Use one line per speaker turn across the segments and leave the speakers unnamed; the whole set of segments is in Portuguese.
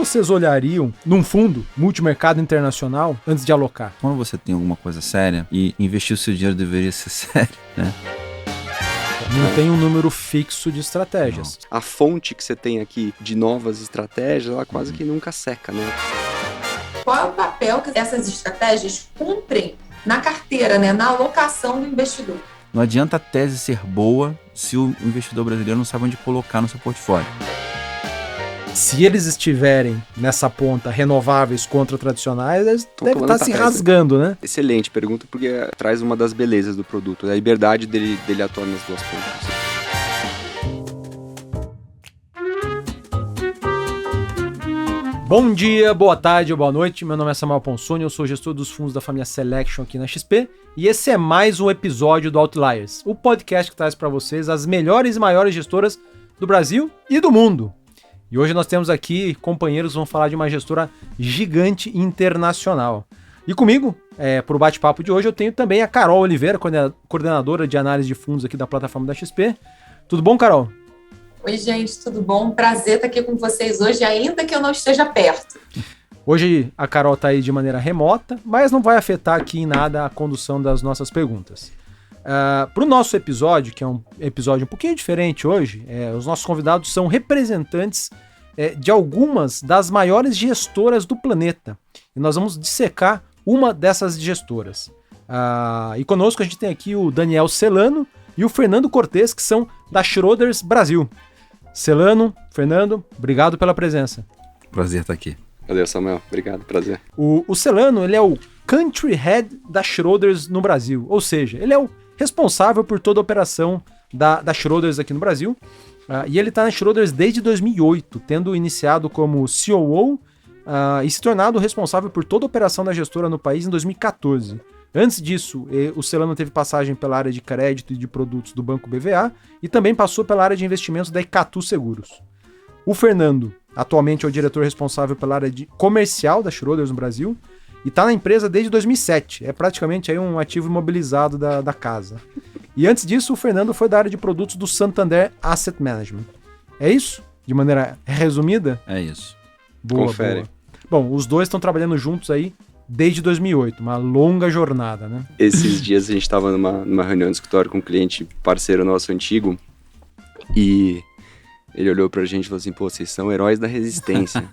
vocês olhariam num fundo multimercado internacional antes de alocar?
Quando você tem alguma coisa séria e investir o seu dinheiro deveria ser sério, né?
Não tem um número fixo de estratégias.
A fonte que você tem aqui de novas estratégias, ela quase que nunca seca, né?
Qual é o papel que essas estratégias cumprem na carteira, né, na alocação do investidor?
Não adianta a tese ser boa se o investidor brasileiro não sabe onde colocar no seu portfólio.
Se eles estiverem nessa ponta renováveis contra tradicionais, eles devem
pulando
estar se
pra trás,
rasgando, né?
Excelente pergunta, porque traz uma das belezas do produto, a liberdade dele atuar nas duas pontas.
Bom dia, boa tarde ou boa noite, meu nome é Samuel Ponsoni, eu sou gestor dos fundos da família Selection aqui na XP e esse é mais um episódio do Outliers, o podcast que traz para vocês as melhores e maiores gestoras do Brasil e do mundo. E hoje nós temos aqui companheiros que vão falar de uma gestora gigante internacional. E comigo, para o bate-papo de hoje, eu tenho também a Carol Oliveira, coordenadora de análise de fundos aqui da plataforma da XP. Tudo bom, Carol?
Oi, gente, tudo bom? Prazer estar aqui com vocês hoje, ainda que eu não esteja perto.
Hoje a Carol está aí de maneira remota, mas não vai afetar aqui em nada a condução das nossas perguntas. Para o nosso episódio, que é um episódio um pouquinho diferente hoje, os nossos convidados são representantes de algumas das maiores gestoras do planeta. E nós vamos dissecar uma dessas gestoras. E conosco a gente tem aqui o Daniel Celano e o Fernando Cortes, que são da Schroders Brasil. Celano, Fernando, obrigado pela presença.
Prazer estar aqui.
Valeu, Samuel. Obrigado, prazer.
O Celano, ele é o Country Head da Schroders no Brasil. Ou seja, ele é o responsável por toda a operação da Schroders aqui no Brasil. E ele está na Schroders desde 2008, tendo iniciado como COO e se tornado responsável por toda a operação da gestora no país em 2014. Antes disso, o Celano teve passagem pela área de crédito e de produtos do Banco BVA e também passou pela área de investimentos da Icatu Seguros. O Fernando, atualmente é o diretor responsável pela área de comercial da Schroders no Brasil e está na empresa desde 2007. É praticamente aí um ativo imobilizado da casa. E antes disso, o Fernando foi da área de produtos do Santander Asset Management. É isso? De maneira resumida?
É isso.
Boa,
Confere.
boa. Bom, os dois estão trabalhando juntos aí desde 2008, uma longa jornada, né?
Esses dias a gente estava numa reunião de escritório com um cliente parceiro nosso antigo e ele olhou pra gente e falou assim, pô, vocês são heróis da resistência.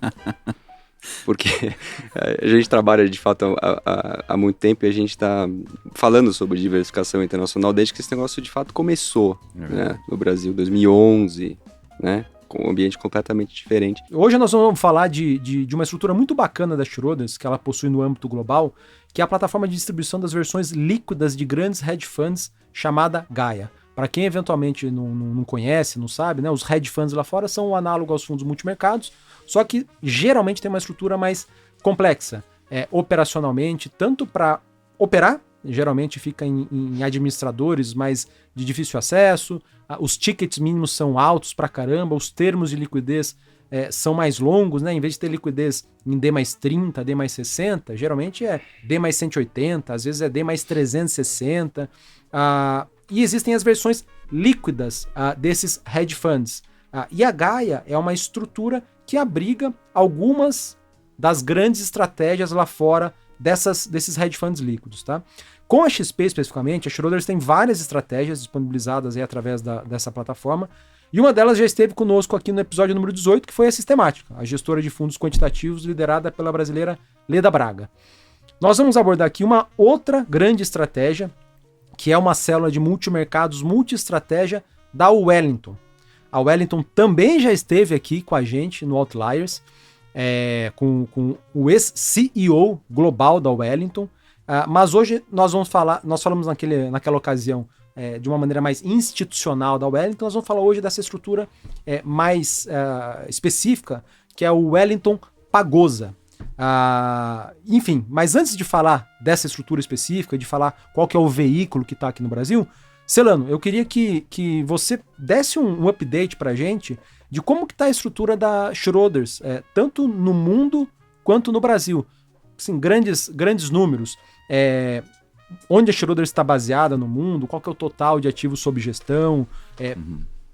Porque a gente trabalha de fato há muito tempo e a gente está falando sobre diversificação internacional desde que esse negócio de fato começou, né, no Brasil, 2011, né, com um ambiente completamente diferente.
Hoje nós vamos falar de uma estrutura muito bacana da Schroders, que ela possui no âmbito global, que é a plataforma de distribuição das versões líquidas de grandes hedge funds chamada Gaia. Para quem eventualmente não conhece, não sabe, né, os hedge funds lá fora são o análogo aos fundos multimercados, só que geralmente tem uma estrutura mais complexa, operacionalmente, tanto para operar, geralmente fica em administradores mais de difícil acesso, os tickets mínimos são altos pra caramba, os termos de liquidez são mais longos, né? Em vez de ter liquidez em D mais 30, D mais 60, geralmente é D mais 180, às vezes é D mais 360, e existem as versões líquidas desses hedge funds. E a Gaia é uma estrutura que abriga algumas das grandes estratégias lá fora desses hedge funds líquidos, tá? Com a XP especificamente, a Schroders tem várias estratégias disponibilizadas aí através dessa plataforma, e uma delas já esteve conosco aqui no episódio número 18, que foi a Sistemática, a gestora de fundos quantitativos liderada pela brasileira Leda Braga. Nós vamos abordar aqui uma outra grande estratégia, que é uma célula de multimercados, multi-estratégia da Wellington. A Wellington também já esteve aqui com a gente no Outliers, com o ex-CEO global da Wellington, mas hoje nós falamos naquela ocasião de uma maneira mais institucional da Wellington, nós vamos falar hoje dessa estrutura mais específica, que é o Wellington Pagosa. Enfim, mas antes de falar dessa estrutura específica, de falar qual que é o veículo que está aqui no Brasil, Celano, eu queria que você desse um update pra gente de como que tá a estrutura da Schroders, tanto no mundo quanto no Brasil. Assim, grandes números. Onde a Schroders está baseada no mundo, qual que é o total de ativos sob gestão,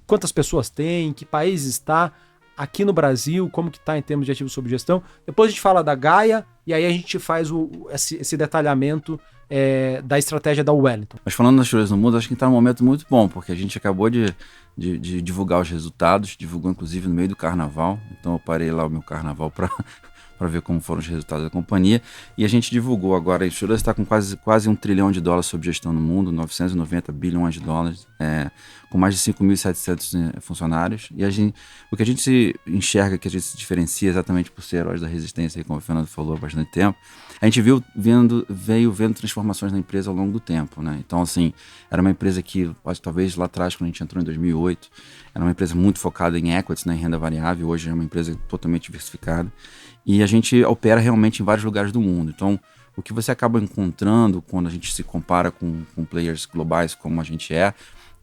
quantas pessoas tem, que país está, aqui no Brasil, como que tá em termos de ativos sob gestão. Depois a gente fala da Gaia e aí a gente faz esse detalhamento da estratégia da Wellington.
Mas falando das chouriças no mundo, acho que está num momento muito bom, porque a gente acabou de divulgar os resultados, divulgou inclusive no meio do carnaval, então eu parei lá o meu carnaval para ver como foram os resultados da companhia, e a gente divulgou agora, a Insurance está com quase $1 trilhão sob gestão no mundo, 990 bilhões de dólares, com mais de 5.700 funcionários, e o que a gente se enxerga, que a gente se diferencia exatamente por ser heróis da resistência, como o Fernando falou há bastante tempo, a gente veio vendo transformações na empresa ao longo do tempo, né? Então, assim, era uma empresa que, talvez lá atrás, quando a gente entrou em 2008, era uma empresa muito focada em equities, né, em renda variável, hoje é uma empresa totalmente diversificada, e a gente opera realmente em vários lugares do mundo. Então, o que você acaba encontrando quando a gente se compara com players globais como a gente é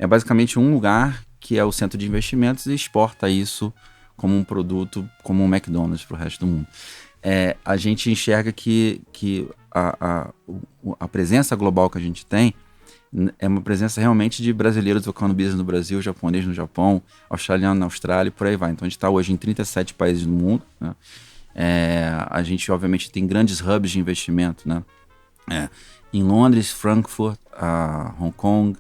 basicamente um lugar que é o centro de investimentos e exporta isso como um produto, como um McDonald's para o resto do mundo. A gente enxerga que a presença global que a gente tem é uma presença realmente de brasileiros tocando business no Brasil, japonês no Japão, australiano na Austrália e por aí vai. Então a gente está hoje em 37 países do mundo, né? A gente obviamente tem grandes hubs de investimento, né? Em Londres, Frankfurt, Hong Kong,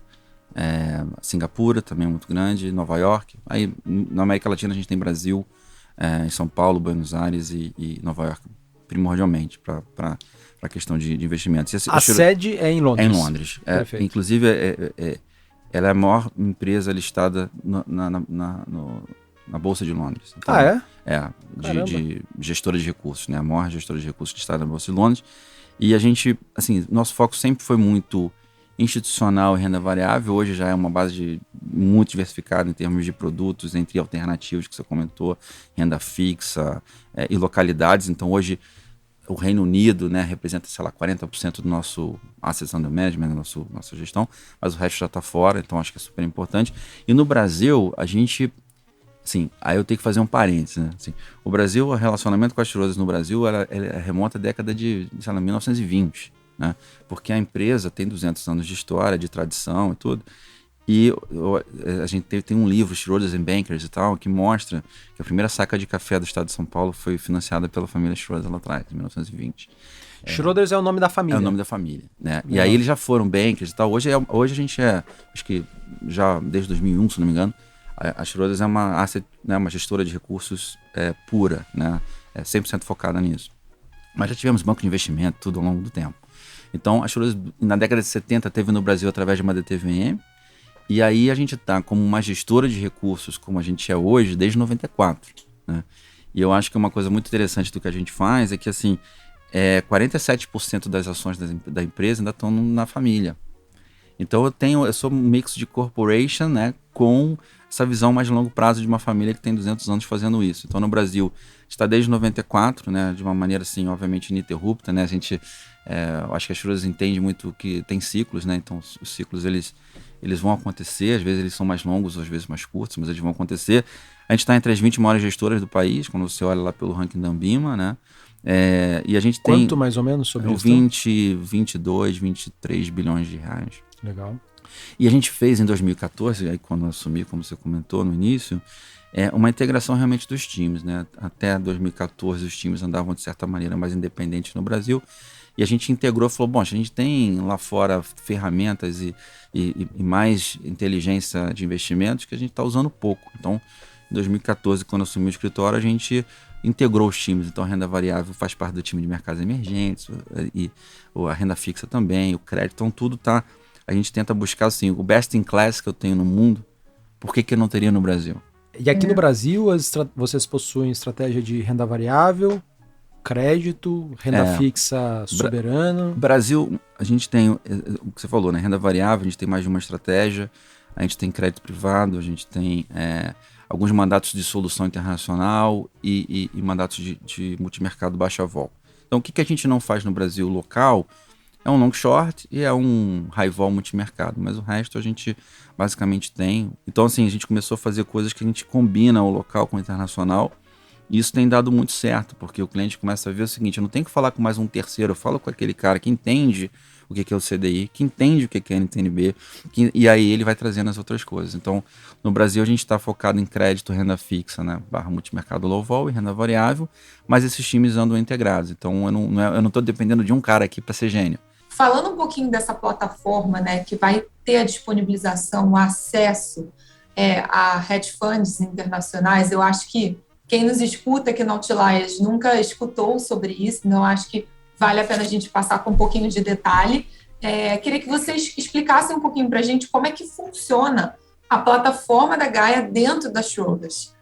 Singapura também é muito grande, Nova York. Aí na América Latina a gente tem Brasil, em São Paulo, Buenos Aires e Nova York, primordialmente, para a questão de investimentos.
A sede é em Londres?
É em Londres. Inclusive, ela é a maior empresa listada na Bolsa de Londres. Então, de gestora de recursos, né? A maior gestora de recursos listada na Bolsa de Londres. E a gente, assim, nosso foco sempre foi muito institucional e renda variável. Hoje já é uma base muito diversificada em termos de produtos, entre alternativos que você comentou, renda fixa e localidades. Então hoje o Reino Unido, né, representa, sei lá, 40% do nosso Assets Under Management, nossa gestão, mas o resto já está fora, então acho que é super importante. E no Brasil, a gente, assim, aí eu tenho que fazer um parênteses, né? Assim, o Brasil, o relacionamento com as tirosas no Brasil, ela remonta à década de, sei lá, 1920. Né? Porque a empresa tem 200 anos de história, de tradição e tudo, e a gente tem um livro, Schroders and Bankers e tal, que mostra que a primeira saca de café do estado de São Paulo foi financiada pela família Schroders lá atrás, em 1920.
Schroders é o nome da família.
É o nome da família, né? E aí eles já foram bankers e tal. Hoje a gente acho que já desde 2001, se não me engano, a Schroders é uma gestora de recursos pura, né? 100% focada nisso. Mas já tivemos banco de investimento, tudo ao longo do tempo. Então, a Schroders, na década de 70, teve no Brasil através de uma DTVM, e aí a gente está como uma gestora de recursos, como a gente é hoje, desde 94. Né? E eu acho que uma coisa muito interessante do que a gente faz é que, assim, 47% das ações da empresa ainda estão na família. Então, eu sou um mix de corporation, né, com essa visão mais de longo prazo de uma família que tem 200 anos fazendo isso. Então, no Brasil, está desde 94, né, de uma maneira, assim, obviamente ininterrupta, né, a gente... eu acho que a Schroders entende muito que tem ciclos, né? Então os ciclos eles vão acontecer, às vezes eles são mais longos, às vezes mais curtos, mas eles vão acontecer. A gente está entre as 20 maiores gestoras do país, quando você olha lá pelo ranking da Ambima, né? E a gente tem...
Quanto mais ou menos sobre isso?
20, 22, 23 bilhões de reais.
Legal.
E a gente fez em 2014, aí quando eu assumi, como você comentou no início, uma integração realmente dos times, né? Até 2014 os times andavam de certa maneira mais independentes no Brasil. E a gente integrou e falou, bom, a gente tem lá fora ferramentas e mais inteligência de investimentos que a gente está usando pouco. Então, em 2014, quando eu assumi o escritório, a gente integrou os times. Então, a renda variável faz parte do time de mercados emergentes, e a renda fixa também, o crédito. Então, tudo tá... A gente tenta buscar, assim, o best in class que eu tenho no mundo, por que eu não teria no Brasil?
E aqui no Brasil, vocês possuem estratégia de renda variável, crédito, renda fixa soberana.
Brasil, a gente tem o que você falou, né? Renda variável, a gente tem mais de uma estratégia, a gente tem crédito privado, a gente tem alguns mandatos de solução internacional e mandatos de multimercado baixa vol. Então, o que a gente não faz no Brasil local é um long short e é um high vol multimercado, mas o resto a gente basicamente tem. Então, assim, a gente começou a fazer coisas que a gente combina o local com o internacional. Isso tem dado muito certo, porque o cliente começa a ver o seguinte, eu não tenho que falar com mais um terceiro, eu falo com aquele cara que entende o que é o CDI, que entende o que é NTNB, e aí ele vai trazendo as outras coisas. Então, no Brasil a gente está focado em crédito, renda fixa, né, barra multimercado low vol e renda variável, mas esses times andam integrados, então eu não estou dependendo de um cara aqui para ser gênio.
Falando um pouquinho dessa plataforma, né, que vai ter a disponibilização, o acesso a hedge funds internacionais, eu acho que quem nos escuta aqui no Outliers nunca escutou sobre isso, então acho que vale a pena a gente passar com um pouquinho de detalhe. Queria que vocês explicassem um pouquinho para a gente como é que funciona a plataforma da Gaia dentro da Schroders.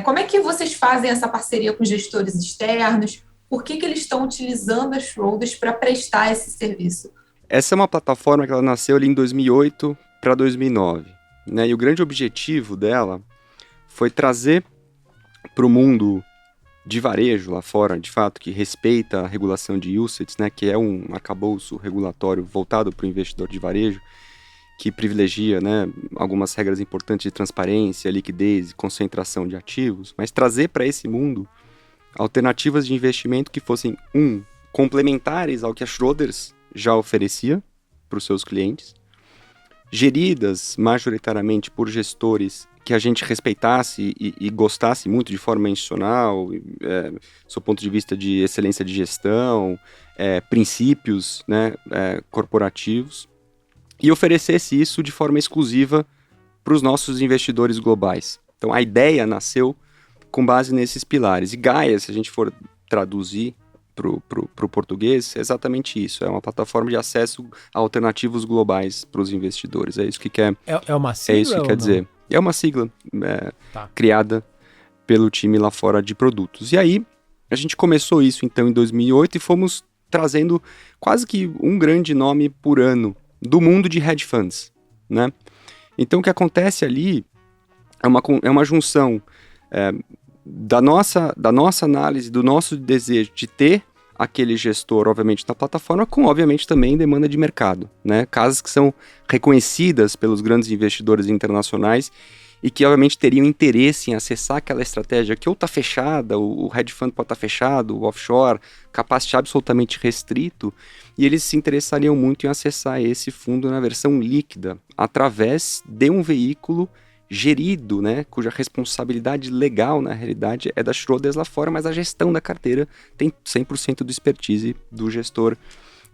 Como é que vocês fazem essa parceria com gestores externos? Por que eles estão utilizando a Schroders para prestar esse serviço?
Essa é uma plataforma que ela nasceu ali em 2008 para 2009, né? E o grande objetivo dela foi trazer para o mundo de varejo lá fora, de fato, que respeita a regulação de UCITS, né, que é um arcabouço regulatório voltado para o investidor de varejo, que privilegia, né, algumas regras importantes de transparência, liquidez e concentração de ativos, mas trazer para esse mundo alternativas de investimento que fossem, complementares ao que a Schroders já oferecia para os seus clientes, geridas majoritariamente por gestores que a gente respeitasse e gostasse muito de forma institucional, do ponto de vista de excelência de gestão, princípios, né, corporativos, e oferecesse isso de forma exclusiva para os nossos investidores globais. Então a ideia nasceu com base nesses pilares. E Gaia, se a gente for traduzir para o português, é exatamente isso. É uma plataforma de acesso a alternativos globais para os investidores. É isso que quer.
É uma sigla?
É isso que quer dizer. É uma sigla criada pelo time lá fora de produtos. E aí, a gente começou isso então em 2008 e fomos trazendo quase que um grande nome por ano do mundo de hedge funds, né? Então, o que acontece ali é uma junção da nossa análise, do nosso desejo de ter aquele gestor, obviamente, na plataforma, com, obviamente, também demanda de mercado, né? Casas que são reconhecidas pelos grandes investidores internacionais e que, obviamente, teriam interesse em acessar aquela estratégia que ou está fechada, o hedge fund pode estar fechado, o offshore, capacity absolutamente restrito, e eles se interessariam muito em acessar esse fundo na versão líquida, através de um veículo gerido, né, cuja responsabilidade legal, na realidade, é da Schroders lá fora, mas a gestão da carteira tem 100% do expertise do gestor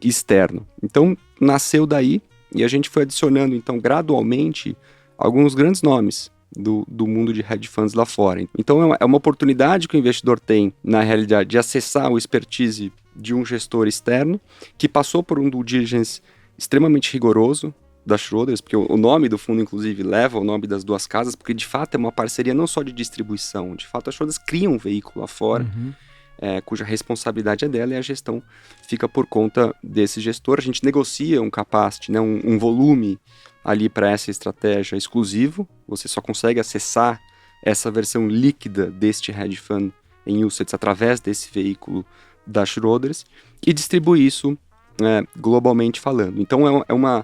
externo. Então, nasceu daí, e a gente foi adicionando, então, gradualmente, alguns grandes nomes do mundo de hedge funds lá fora. Então, é uma oportunidade que o investidor tem, na realidade, de acessar o expertise de um gestor externo, que passou por um due diligence extremamente rigoroso, da Schroders, porque o nome do fundo, inclusive, leva o nome das duas casas, porque, de fato, é uma parceria não só de distribuição, de fato, a Schroders cria um veículo lá fora, cuja responsabilidade é dela e a gestão fica por conta desse gestor. A gente negocia um capacity, né, um volume ali para essa estratégia exclusivo, você só consegue acessar essa versão líquida deste hedge fund em UCITS através desse veículo da Schroders e distribui isso globalmente falando. Então, é uma...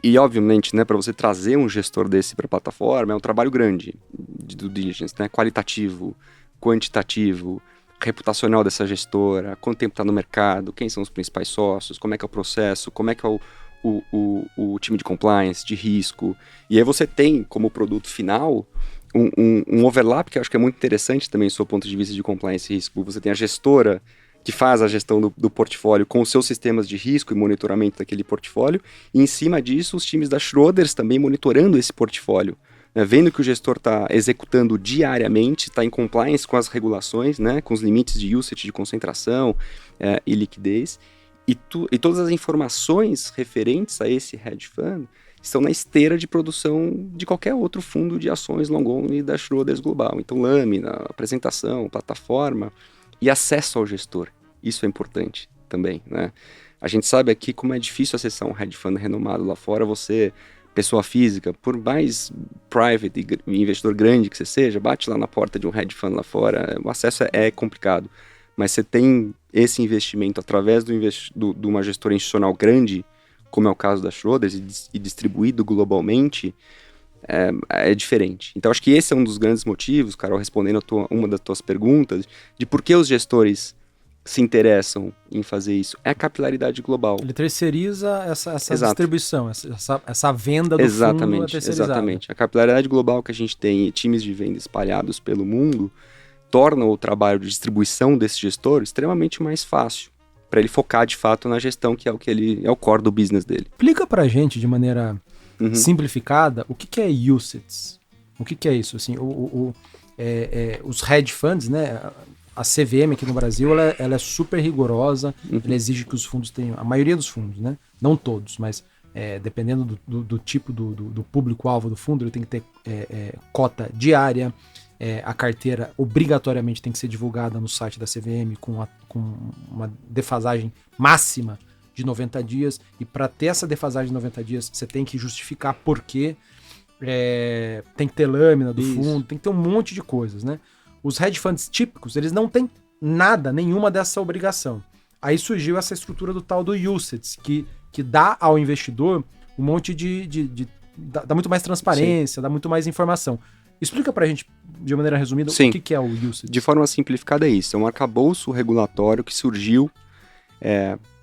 E obviamente, né, para você trazer um gestor desse para a plataforma, é um trabalho grande de due diligence, né, qualitativo, quantitativo, reputacional dessa gestora, quanto tempo está no mercado, quem são os principais sócios, como é que é o processo, como é que é o time de compliance, de risco. E aí você tem como produto final um overlap que eu acho que é muito interessante também do seu ponto de vista de compliance e risco. Você tem a gestora que faz a gestão do portfólio com os seus sistemas de risco e monitoramento daquele portfólio, e em cima disso os times da Schroders também monitorando esse portfólio, né, vendo que o gestor está executando diariamente, está em compliance com as regulações, né, com os limites de usage, de concentração e liquidez, e todas as informações referentes a esse hedge fund estão na esteira de produção de qualquer outro fundo de ações long only da Schroders Global. Então, lâmina, apresentação, plataforma e acesso ao gestor. Isso é importante também, né? A gente sabe aqui como é difícil acessar um hedge fund renomado lá fora. Você, pessoa física, por mais private e investidor grande que você seja, bate lá na porta de um hedge fund lá fora, o acesso é complicado. Mas você tem esse investimento através de uma gestora institucional grande, como é o caso da Schroders, e distribuído globalmente, é diferente. Então, acho que esse é um dos grandes motivos, Carol, respondendo uma das tuas perguntas, de por que os gestores se interessam em fazer isso. É a capilaridade global.
Ele terceiriza essa
Exato.
distribuição, essa venda do fundo terceirizada.
Exatamente. A capilaridade global que a gente tem e times de venda espalhados pelo mundo torna o trabalho de distribuição desse gestor extremamente mais fácil, para ele focar de fato na gestão, que é o que ele é o core do business dele.
Explica pra gente de maneira simplificada o que é UCITS. O que é isso? Assim, os hedge funds, né? A CVM aqui no Brasil, ela é super rigorosa, ela exige que os fundos tenham, a maioria dos fundos, né? Não todos, mas dependendo do tipo do público-alvo do fundo, ele tem que ter cota diária, a carteira obrigatoriamente tem que ser divulgada no site da CVM com uma defasagem máxima de 90 dias, e para ter essa defasagem de 90 dias, você tem que justificar por quê, tem que ter lâmina do fundo, tem que ter um monte de coisas, né? Os hedge funds típicos, eles não têm nenhuma dessa obrigação. Aí surgiu essa estrutura do tal do UCITS, que dá ao investidor um monte dá muito mais transparência, dá muito mais informação. Explica pra gente, de maneira resumida, o que é o UCITS.
De forma simplificada é isso, é um arcabouço regulatório que surgiu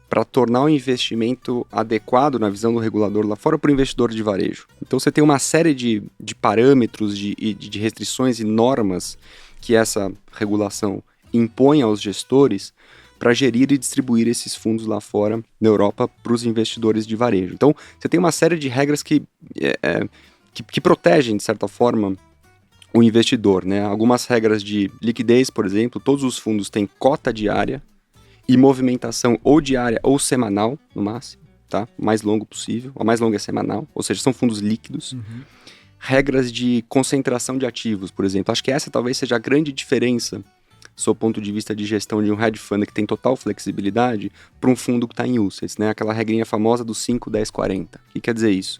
para tornar o investimento adequado na visão do regulador lá fora para o investidor de varejo. Então você tem uma série de parâmetros, de restrições e normas que essa regulação impõe aos gestores para gerir e distribuir esses fundos lá fora, na Europa, para os investidores de varejo. Então, você tem uma série de regras que protegem, de certa forma, o investidor, né? Algumas regras de liquidez, por exemplo, todos os fundos têm cota diária e movimentação ou diária ou semanal, no máximo, tá? O mais longo possível. A mais longa é semanal, ou seja, são fundos líquidos. Regras de concentração de ativos, por exemplo. Acho que essa talvez seja a grande diferença, do ponto de vista de gestão de um hedge fund que tem total flexibilidade, para um fundo que está em UCITS, né? Aquela regrinha famosa do 5, 10, 40. O que quer dizer isso?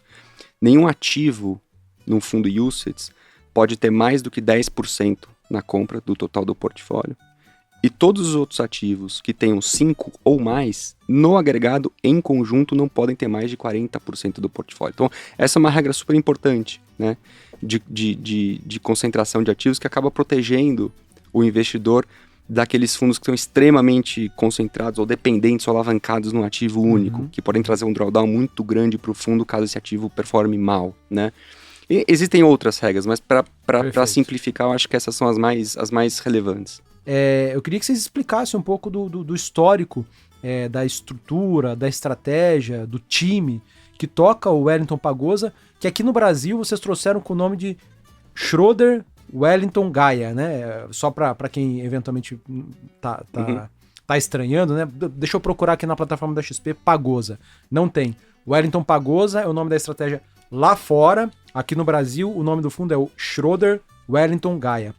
Nenhum ativo num fundo UCITS pode ter mais do que 10% na compra do total do portfólio. E todos os outros ativos que tenham 5 ou mais, no agregado, em conjunto, não podem ter mais de 40% do portfólio. Então, essa é uma regra super importante, né? De concentração de ativos, que acaba protegendo o investidor daqueles fundos que estão extremamente concentrados ou dependentes ou alavancados num ativo único, que podem trazer um drawdown muito grande para o fundo caso esse ativo performe mal, né? E existem outras regras, mas para simplificar, eu acho que essas são as mais relevantes.
Eu queria que vocês explicassem um pouco do histórico, da estrutura, da estratégia, do time que toca o Wellington Pagosa, que aqui no Brasil vocês trouxeram com o nome de Schroder Wellington Gaia, né? Só para quem eventualmente tá estranhando, né? Deixa eu procurar aqui na plataforma da XP, Pagosa. Não tem. Wellington Pagosa é o nome da estratégia lá fora. Aqui no Brasil, o nome do fundo é o Schroder Wellington Gaia.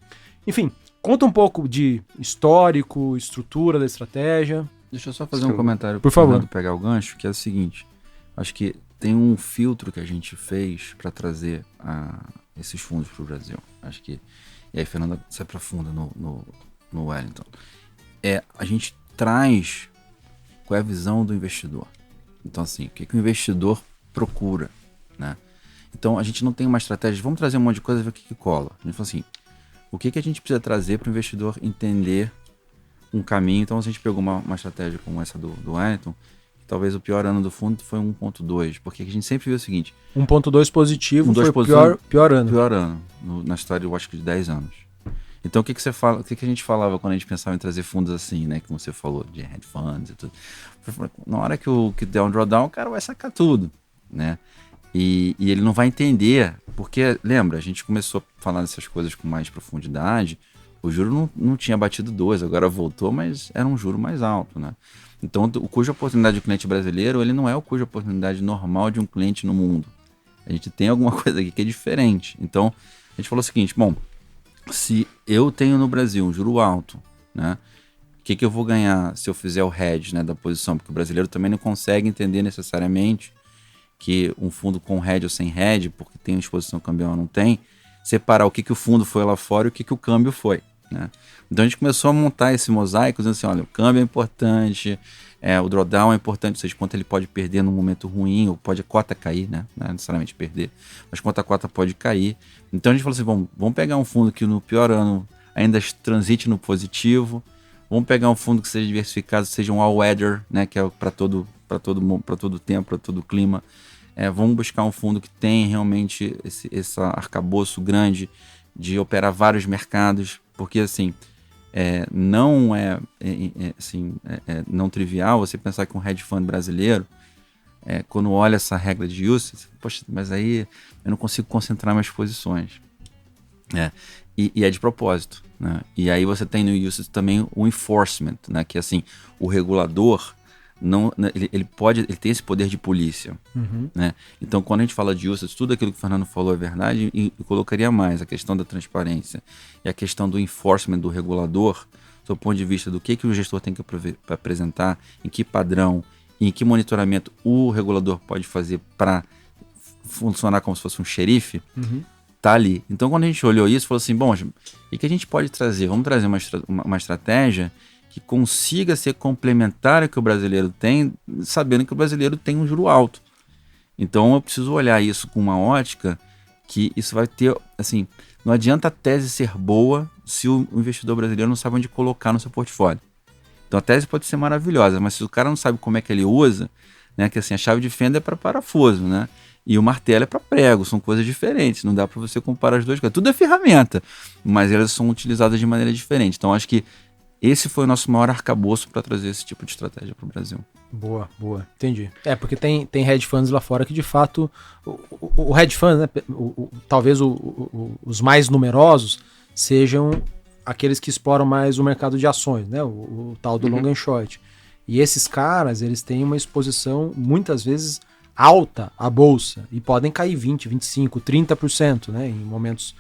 Enfim, conta um pouco de histórico, estrutura da estratégia.
Deixa eu só fazer um comentário,
por favor,
pegar o gancho, que é o seguinte: acho que tem um filtro que a gente fez para trazer esses fundos para o Brasil. Acho que, e aí, Fernanda, se aprofunda no Wellington. A gente traz qual é a visão do investidor. Então, assim, o que o investidor procura, né? Então, a gente não tem uma estratégia, vamos trazer um monte de coisa e ver o que cola. A gente fala assim, o que a gente precisa trazer para o investidor entender um caminho? Então, a gente pegou uma estratégia como essa do Wellington, que talvez o pior ano do fundo foi 1.2, porque a gente sempre viu o seguinte... 1.2 positivo foi o pior ano. Pior ano, na história, eu acho que de 10 anos. Então, o que a gente falava quando a gente pensava em trazer fundos assim, né? Como você falou, de hedge funds e tudo. Na hora que der um drawdown, o cara vai sacar tudo, né? E ele não vai entender, porque, lembra, a gente começou a falar dessas coisas com mais profundidade, o juro não tinha batido 2, agora voltou, mas era um juro mais alto, né? Então, o custo de oportunidade do cliente brasileiro, ele não é o custo de oportunidade normal de um cliente no mundo. A gente tem alguma coisa aqui que é diferente. Então, a gente falou o seguinte, bom, se eu tenho no Brasil um juro alto, né? O que eu vou ganhar se eu fizer o hedge, né, da posição? Porque o brasileiro também não consegue entender necessariamente que um fundo com hedge ou sem hedge, porque tem uma exposição cambial ou não tem, separar o que o fundo foi lá fora e o que o câmbio foi, né? Então a gente começou a montar esse mosaico, dizendo assim, olha, o câmbio é importante, O drawdown é importante, ou seja, quanto ele pode perder num momento ruim, ou pode a cota cair, né? Não é necessariamente perder, mas quanto a cota pode cair. Então a gente falou assim, vamos pegar um fundo que no pior ano ainda transite no positivo, vamos pegar um fundo que seja diversificado, seja um all-weather, né? Que é para todo tempo, para todo clima. Vamos buscar um fundo que tem realmente esse arcabouço grande de operar vários mercados, porque assim, não não trivial você pensar que um hedge fund brasileiro, quando olha essa regra de UCITS, poxa, mas aí eu não consigo concentrar minhas posições. E é de propósito, né? E aí você tem no UCITS também o enforcement, né? Que assim, o regulador ele tem esse poder de polícia, né? Então, quando a gente fala de UCITS, tudo aquilo que o Fernando falou é verdade, e eu colocaria mais a questão da transparência e a questão do enforcement do regulador, do ponto de vista do que o gestor tem que apresentar, em que padrão, em que monitoramento o regulador pode fazer para funcionar como se fosse um xerife, tá ali. Então, quando a gente olhou isso, falou assim, bom, o que a gente pode trazer? Vamos trazer uma estratégia que consiga ser complementar ao que o brasileiro tem, sabendo que o brasileiro tem um juro alto. Então eu preciso olhar isso com uma ótica que isso vai ter, assim, não adianta a tese ser boa se o investidor brasileiro não sabe onde colocar no seu portfólio. Então a tese pode ser maravilhosa, mas se o cara não sabe como é que ele usa, né, que assim, a chave de fenda é para parafuso, né? E o martelo é para prego, são coisas diferentes, não dá para você comparar as duas coisas. Tudo é ferramenta, mas elas são utilizadas de maneira diferente. Então acho que esse foi o nosso maior arcabouço para trazer esse tipo de estratégia para o Brasil.
Boa, entendi. Porque tem hedge funds lá fora que, de fato, o hedge fund, né, talvez os mais numerosos sejam aqueles que exploram mais o mercado de ações, né, o tal do long and short. E esses caras, eles têm uma exposição, muitas vezes, alta à bolsa, e podem cair 20%, 25%, 30%, né, em momentos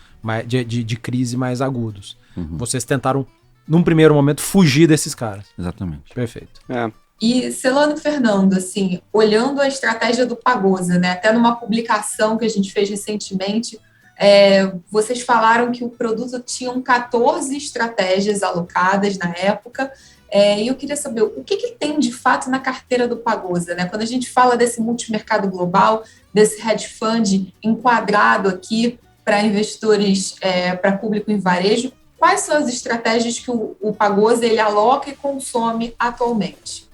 de crise mais agudos. Vocês tentaram, num primeiro momento, fugir desses caras.
Exatamente.
Perfeito.
E, Celano e Fernando, assim, olhando a estratégia do Pagosa, né, até numa publicação que a gente fez recentemente, vocês falaram que o produto tinha 14 estratégias alocadas na época, e eu queria saber o que tem de fato na carteira do Pagosa, né? Quando a gente fala desse multimercado global, desse hedge fund enquadrado aqui para investidores, para público em varejo, quais são as estratégias que o Pagosa ele aloca e consome atualmente?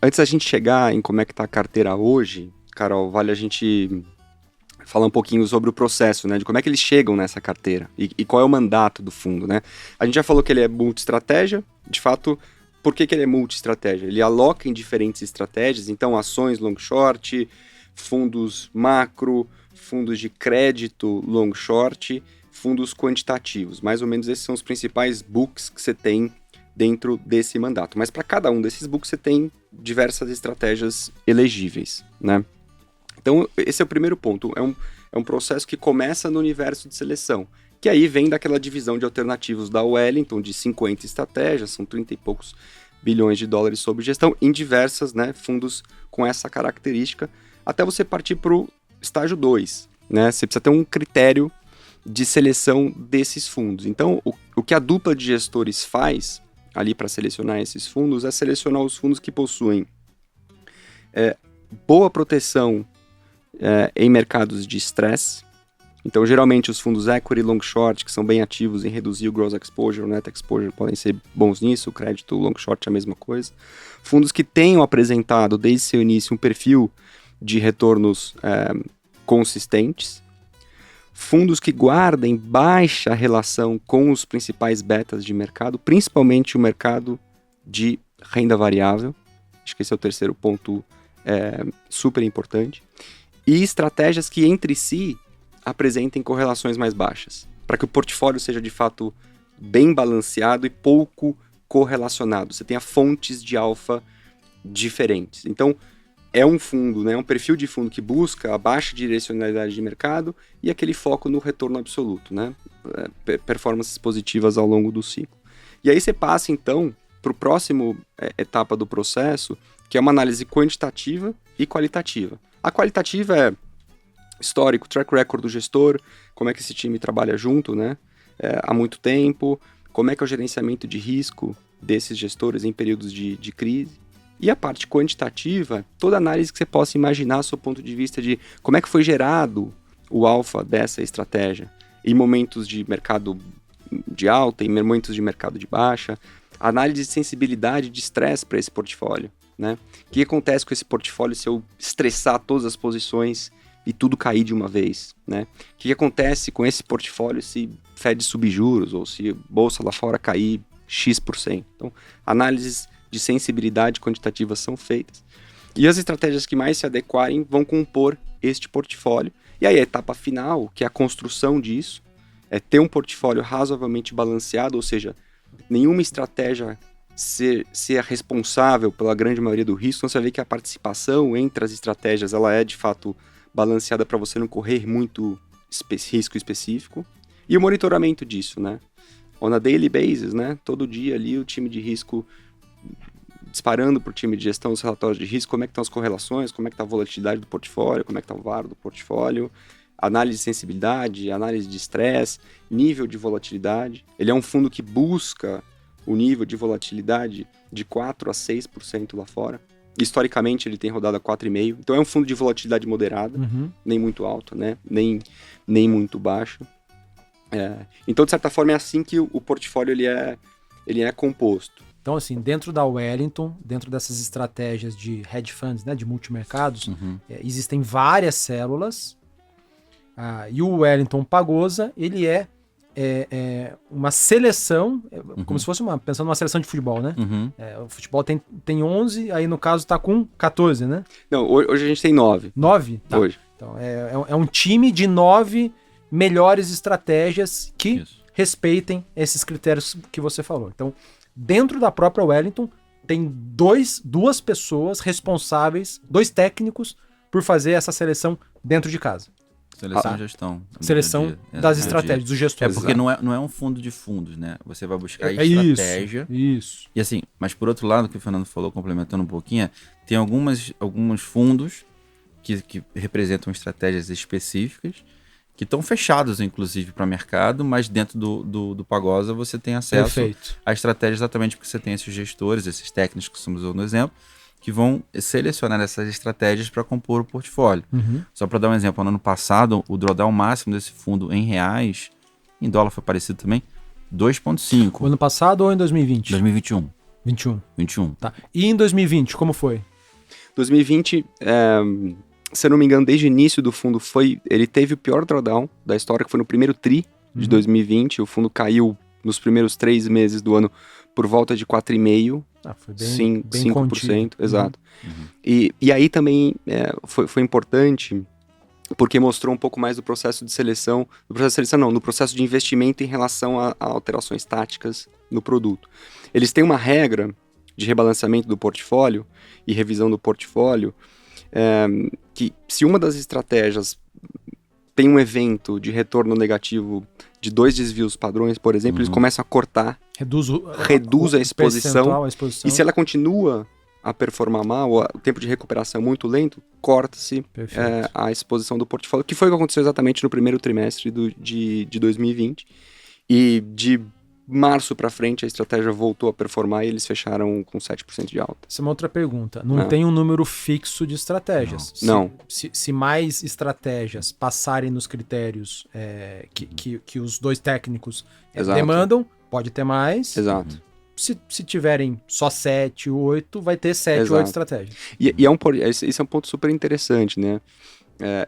Antes da gente chegar em como é que está a carteira hoje, Carol, vale a gente falar um pouquinho sobre o processo, né, de como é que eles chegam nessa carteira e qual é o mandato do fundo, né? A gente já falou que ele é multi-estratégia, de fato, por que ele é multi-estratégia? Ele aloca em diferentes estratégias, então ações long-short, fundos macro, fundos de crédito long-short, fundos quantitativos. Mais ou menos esses são os principais books que você tem dentro desse mandato. Mas para cada um desses books você tem diversas estratégias elegíveis, né? Então esse é o primeiro ponto. É um processo que começa no universo de seleção, que aí vem daquela divisão de alternativos da Wellington de 50 estratégias, são 30 e poucos bilhões de dólares sob gestão, em diversas, né, fundos com essa característica, até você partir para o estágio 2, né? Você precisa ter um critério de seleção desses fundos. Então, o que a dupla de gestores faz ali para selecionar esses fundos é selecionar os fundos que possuem boa proteção em mercados de estresse. Então, geralmente, os fundos equity long short, que são bem ativos em reduzir o gross exposure, o net exposure, podem ser bons nisso. O crédito long short é a mesma coisa. Fundos que tenham apresentado, desde seu início, um perfil de retornos consistentes. Fundos que guardem baixa relação com os principais betas de mercado, principalmente o mercado de renda variável. Acho que esse é o terceiro ponto super importante. E estratégias que, entre si, apresentem correlações mais baixas, para que o portfólio seja, de fato, bem balanceado e pouco correlacionado. Você tenha fontes de alfa diferentes. Então, é um fundo, né, um perfil de fundo que busca a baixa direcionalidade de mercado e aquele foco no retorno absoluto, né, performances positivas ao longo do ciclo. E aí você passa, então, para o próximo etapa do processo, que é uma análise quantitativa e qualitativa. A qualitativa é histórico, track record do gestor, como é que esse time trabalha junto, né, há muito tempo, como é que é o gerenciamento de risco desses gestores em períodos de crise. E a parte quantitativa, toda análise que você possa imaginar, do ponto de vista de como é que foi gerado o alfa dessa estratégia, em momentos de mercado de alta, em momentos de mercado de baixa, análise de sensibilidade de estresse para esse portfólio, né? O que acontece com esse portfólio se eu estressar todas as posições e tudo cair de uma vez, né? O que acontece com esse portfólio se Fed subir juros ou se bolsa lá fora cair X%. Então, análises de sensibilidade quantitativa são feitas. E as estratégias que mais se adequarem vão compor este portfólio. E aí a etapa final, que é a construção disso, é ter um portfólio razoavelmente balanceado, ou seja, nenhuma estratégia ser responsável pela grande maioria do risco. Então você vai ver que a participação entre as estratégias ela é de fato balanceada para você não correr muito risco específico. E o monitoramento disso, né? On a daily basis, né? Todo dia ali o time de risco disparando para o time de gestão dos relatórios de risco, como é que estão as correlações, como é que está a volatilidade do portfólio, como é que está o VaR do portfólio, análise de sensibilidade, análise de estresse, nível de volatilidade. Ele é um fundo que busca o nível de volatilidade de 4% a 6% lá fora. Historicamente ele tem rodado a 4,5%. Então é um fundo de volatilidade moderada, nem muito alto, né? nem muito baixo. Então, de certa forma, é assim que o portfólio ele é composto.
Então, assim, dentro da Wellington, dentro dessas estratégias de hedge funds, né, de multimercados, existem várias células. E o Wellington Pagosa, ele é uma seleção, como se fosse pensando numa seleção de futebol, né? O futebol tem 11, aí no caso tá com 14, né?
Não, hoje a gente tem 9.
9? Tá.
Hoje.
Então, é um time de 9 melhores estratégias que respeitem esses critérios que você falou. Então, dentro da própria Wellington, tem duas pessoas responsáveis, 2 técnicos, por fazer essa seleção dentro de casa.
Seleção e gestão.
Seleção das estratégias, dos gestores.
Porque não é um fundo de fundos, né? Você vai buscar estratégia.
Isso.
E assim, mas por outro lado, o que o Fernando falou, complementando um pouquinho, tem alguns fundos que representam estratégias específicas, que estão fechados, inclusive, para mercado, mas dentro do Pagosa você tem acesso à estratégia exatamente porque você tem esses gestores, esses técnicos que estamos usando no exemplo, que vão selecionar essas estratégias para compor o portfólio. Só para dar um exemplo, no ano passado, o drawdown máximo desse fundo em reais, em dólar foi parecido também, 2,5.
Ano passado ou em 2020?
2021.
21. Tá. E em 2020, como foi?
2020, se eu não me engano, desde o início do fundo, ele teve o pior drawdown da história, que foi no primeiro TRI de 2020. O fundo caiu nos primeiros 3 meses do ano por volta de 4,5%.
Foi bem
5%,
contido.
Exato. E aí também foi importante, porque mostrou um pouco mais do processo de seleção, no processo de investimento em relação a alterações táticas no produto. Eles têm uma regra de rebalanceamento do portfólio e revisão do portfólio, que se uma das estratégias tem um evento de retorno negativo de 2 desvios padrões, por exemplo, eles começam a cortar, reduz a exposição, e se ela continua a performar mal, o tempo de recuperação muito lento, corta-se a exposição do portfólio, que foi o que aconteceu exatamente no primeiro trimestre de 2020, e de março para frente a estratégia voltou a performar e eles fecharam com 7% de alta.
Essa é uma outra pergunta. Não tem um número fixo de estratégias.
Não.
Se mais estratégias passarem nos critérios que os 2 técnicos demandam, pode ter mais.
Exato.
Se tiverem só 7, 8, vai ter 7, 8 estratégias.
E esse é um ponto super interessante, né?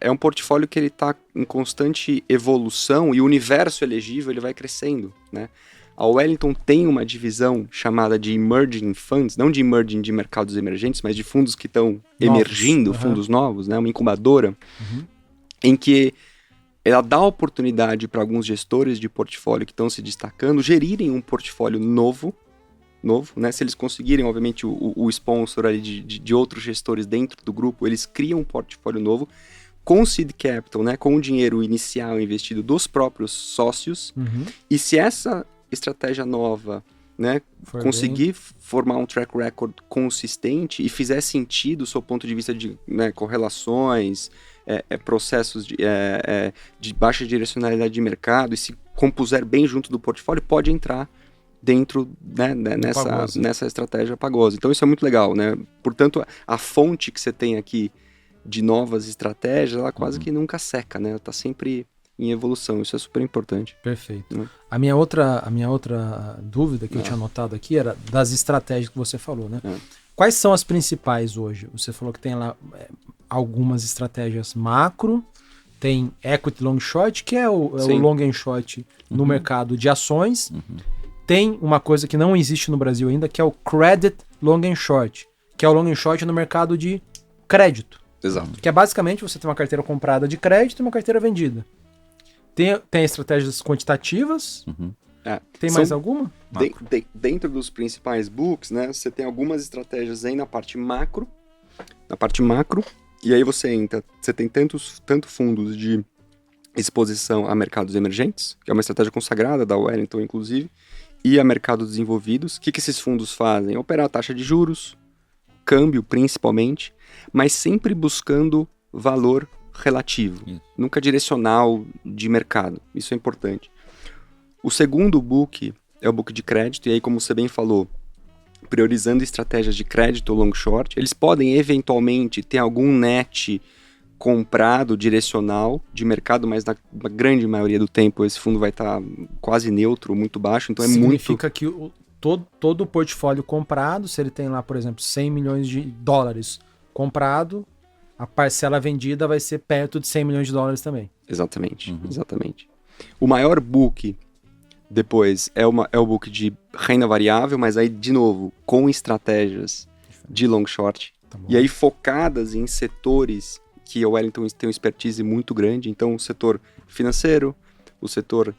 É um portfólio que ele está em constante evolução e o universo elegível ele vai crescendo, né? A Wellington tem uma divisão chamada de Emerging Funds, não de emerging de mercados emergentes, mas de fundos que estão emergindo, fundos novos, né? Uma incubadora, em que ela dá oportunidade para alguns gestores de portfólio que estão se destacando gerirem um portfólio novo, né? Se eles conseguirem, obviamente, o sponsor ali de outros gestores dentro do grupo, eles criam um portfólio novo com seed capital, né? Com o dinheiro inicial investido dos próprios sócios. E se essa estratégia nova, né, conseguir formar um track record consistente e fizer sentido do seu ponto de vista de correlações, processos de baixa direcionalidade de mercado, e se compuser bem junto do portfólio, pode entrar dentro, né, nessa estratégia Pagosa. Então isso é muito legal, né? Portanto, a fonte que você tem aqui de novas estratégias, ela quase que nunca seca, né? Ela está sempre em evolução. Isso é super importante.
Perfeito.
Né?
A minha outra dúvida que eu tinha anotado aqui era das estratégias que você falou, né? Quais são as principais hoje? Você falou que tem lá algumas estratégias macro, tem equity long short, que é o long and short no mercado de ações. Tem uma coisa que não existe no Brasil ainda, que é o credit long and short, que é o long and short no mercado de crédito.
Exato.
Que é basicamente você tem uma carteira comprada de crédito e uma carteira vendida. Tem estratégias quantitativas. Tem mais alguma?
Dentro dos principais books, né, você tem algumas estratégias aí na parte macro, e aí você tem tanto fundos de exposição a mercados emergentes, que é uma estratégia consagrada da Wellington, inclusive, e a mercados desenvolvidos. O que esses fundos fazem? Operar a taxa de juros, câmbio principalmente, mas sempre buscando valor relativo, nunca direcional de mercado. Isso é importante. O segundo book é o book de crédito, e aí, como você bem falou, priorizando estratégias de crédito ou long short, eles podem eventualmente ter algum net comprado direcional de mercado, mas na grande maioria do tempo esse fundo vai estar quase neutro, muito baixo, então
Significa que todo o portfólio comprado, se ele tem lá, por exemplo, 100 milhões de dólares comprado, a parcela vendida vai ser perto de 100 milhões de dólares também.
Exatamente. O maior book depois é o book de renda variável, mas aí, de novo, com estratégias de long short, e aí focadas em setores que a Wellington tem uma expertise muito grande. Então, o setor financeiro, o setor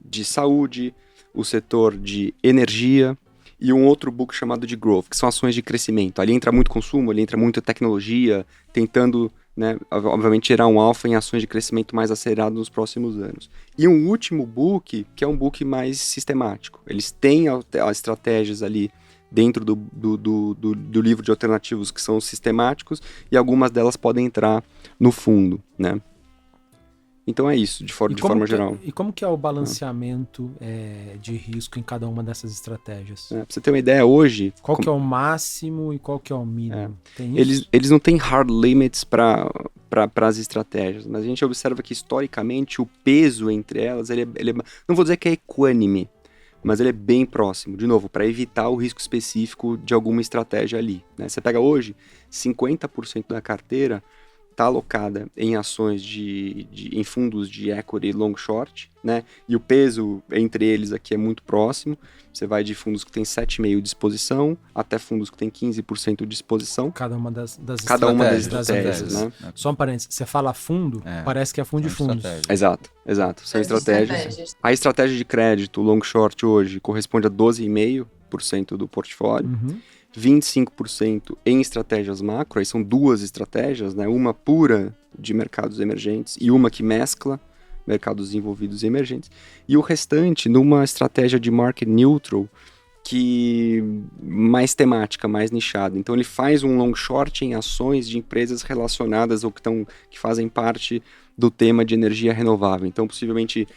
de saúde, o setor de energia e um outro book chamado de growth, que são ações de crescimento. Ali entra muito consumo, ali entra muita tecnologia, tentando, né, obviamente, gerar um alfa em ações de crescimento mais acelerado nos próximos anos. E um último book, que é um book mais sistemático. Eles têm as estratégias ali dentro do livro de alternativos que são sistemáticos, e algumas delas podem entrar no fundo, né? Então é isso, de forma geral.
E como que é o balanceamento de risco em cada uma dessas estratégias?
Pra você ter uma ideia, hoje...
Qual que é o máximo e qual que é o mínimo? Tem isso?
Eles não têm hard limits para as estratégias, mas a gente observa que, historicamente, o peso entre elas, ele é, não vou dizer que é equânime, mas ele é bem próximo, de novo, para evitar o risco específico de alguma estratégia ali, né? Você pega hoje, 50% da carteira está alocada em ações em fundos de equity long short, né? E o peso entre eles aqui é muito próximo. Você vai de fundos que tem 7,5% de exposição até fundos que tem 15% de exposição.
Cada uma das
estratégias, né?
Só um parênteses, você fala fundo, parece que é fundo de fundos.
Exato. São estratégias. A estratégia de crédito long short hoje corresponde a 12,5% do portfólio. 25% em estratégias macro, aí são duas estratégias, né? Uma pura de mercados emergentes e uma que mescla mercados desenvolvidos e emergentes, e o restante numa estratégia de market neutral, que mais temática, mais nichada. Então ele faz um long short em ações de empresas relacionadas ou que fazem parte do tema de energia renovável. Então possivelmente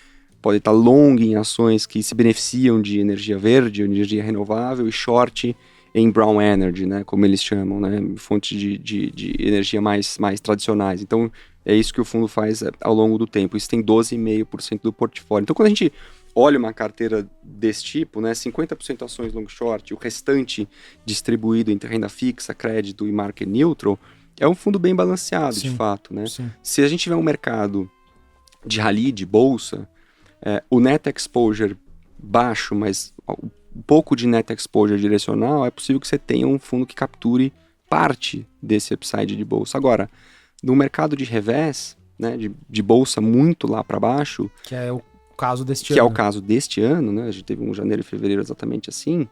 pode estar long em ações que se beneficiam de energia verde, energia renovável, e short em brown energy, né, como eles chamam, né, fontes de energia mais tradicionais. Então, é isso que o fundo faz ao longo do tempo. Isso tem 12,5% do portfólio. Então, quando a gente olha uma carteira desse tipo, né, 50% ações long short, o restante distribuído entre renda fixa, crédito e market neutral, é um fundo bem balanceado, de fato, né? Se a gente tiver um mercado de rally, de bolsa, o net exposure baixo, mas um pouco de net exposure direcional, é possível que você tenha um fundo que capture parte desse upside de bolsa. Agora, no mercado de revés, né, de bolsa muito lá para baixo...
Que é o caso deste ano.
Que é o caso deste ano, né? A gente teve um janeiro e fevereiro exatamente assim.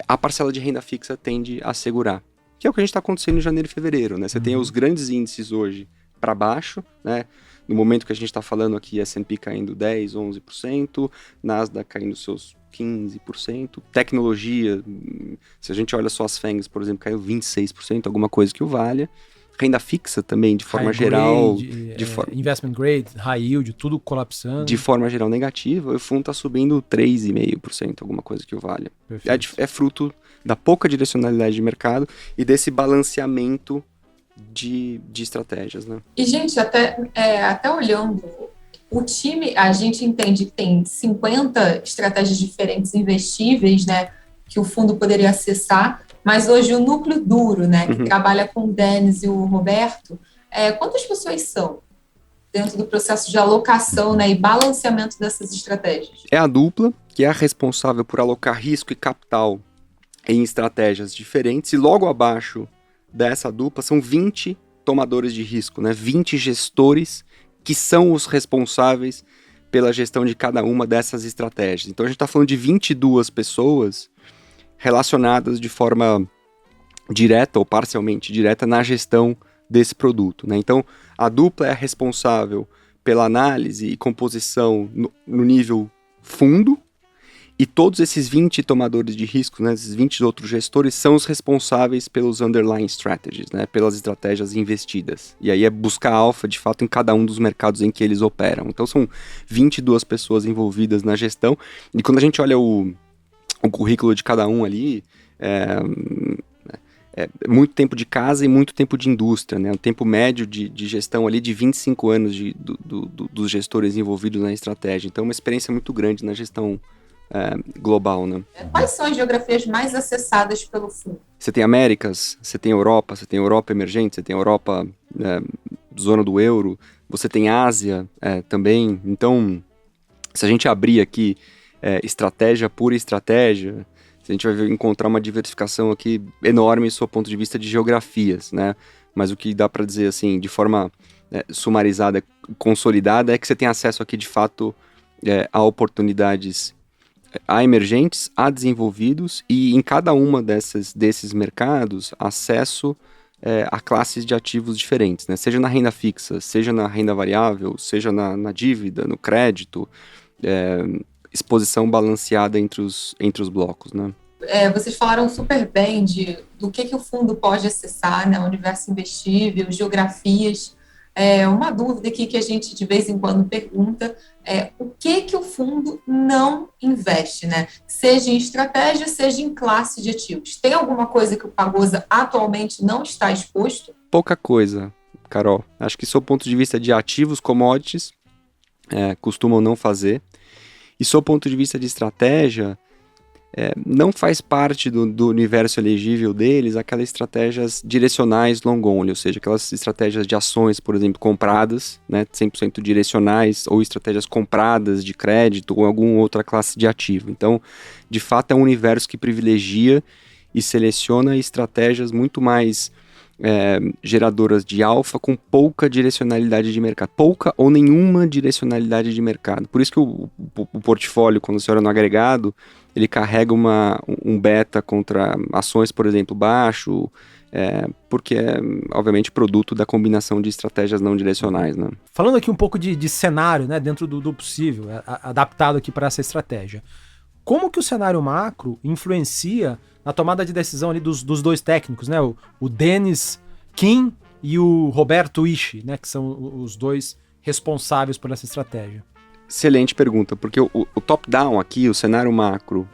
A parcela de renda fixa tende a segurar. Que é o que a gente está acontecendo em janeiro e fevereiro, né? Você tem os grandes índices hoje para baixo, né? No momento que a gente está falando aqui, S&P caindo 10%, 11%, Nasdaq caindo seus 15%, tecnologia, se a gente olha só as FANGs, por exemplo, caiu 26%, alguma coisa que o valha. renda fixa também, de forma
High
geral,
grade, investment grade, high yield, tudo colapsando.
de forma geral negativa, o fundo está subindo 3,5%, alguma coisa que o valha. É fruto da pouca direcionalidade de mercado e desse balanceamento de estratégias, né?
E, gente, até olhando o time, a gente entende que tem 50 estratégias diferentes investíveis, né, que o fundo poderia acessar, mas hoje o núcleo duro, né, que trabalha com o Denis e o Roberto, quantas pessoas são dentro do processo de alocação, né, e balanceamento dessas estratégias?
É a dupla, que é a responsável por alocar risco e capital em estratégias diferentes, e logo abaixo dessa dupla são 20 tomadores de risco, né? 20 gestores que são os responsáveis pela gestão de cada uma dessas estratégias. Então a gente está falando de 22 pessoas relacionadas de forma direta ou parcialmente direta na gestão desse produto, né? Então a dupla é a responsável pela análise e composição no nível fundo, e todos esses 20 tomadores de risco, né, esses 20 outros gestores, são os responsáveis pelos underlying strategies, né, pelas estratégias investidas. E aí é buscar alfa, de fato, em cada um dos mercados em que eles operam. Então são 22 pessoas envolvidas na gestão. E quando a gente olha o currículo de cada um ali, é muito tempo de casa e muito tempo de indústria, né? O tempo médio de gestão ali de 25 anos dos gestores envolvidos na estratégia. Então é uma experiência muito grande na gestão global, né?
Quais são as geografias mais acessadas pelo fundo?
Você tem Américas, você tem Europa emergente, você tem Europa zona do euro, você tem Ásia também. Então, se a gente abrir aqui estratégia por estratégia, a gente vai encontrar uma diversificação aqui enorme do ponto de vista de geografias, né? Mas o que dá para dizer assim, de forma sumarizada, consolidada, é que você tem acesso aqui de fato a oportunidades a emergentes, a desenvolvidos, e em cada uma desses mercados, acesso a classes de ativos diferentes, né? Seja na renda fixa, seja na renda variável, seja na dívida, no crédito, exposição balanceada entre os blocos, né?
Vocês falaram super bem do que o fundo pode acessar, né? Universo investível, geografias. Uma dúvida aqui que a gente de vez em quando pergunta o que o fundo não investe, né? Seja em estratégia, seja em classe de ativos. Tem alguma coisa que o Pagosa atualmente não está exposto?
Pouca coisa, Carol. Acho que, sob o ponto de vista de ativos, commodities, costumam não fazer. E, sob o ponto de vista de estratégia, não faz parte do universo elegível deles aquelas estratégias direcionais long only, ou seja, aquelas estratégias de ações, por exemplo, compradas, né, 100% direcionais, ou estratégias compradas de crédito ou alguma outra classe de ativo. Então, de fato, é um universo que privilegia e seleciona estratégias muito mais geradoras de alfa com pouca direcionalidade de mercado, pouca ou nenhuma direcionalidade de mercado. Por isso que o portfólio, quando você olha no agregado, ele carrega um beta contra ações, por exemplo, baixo, porque é, obviamente, produto da combinação de estratégias não direcionais, né?
Falando aqui um pouco de cenário, né, dentro do possível, adaptado aqui para essa estratégia. Como que o cenário macro influencia na tomada de decisão ali dos dois técnicos, né? O Denis Kim e o Roberto Ishii, né? Que são os dois responsáveis por essa estratégia.
Excelente pergunta, porque o top-down aqui, o cenário macro,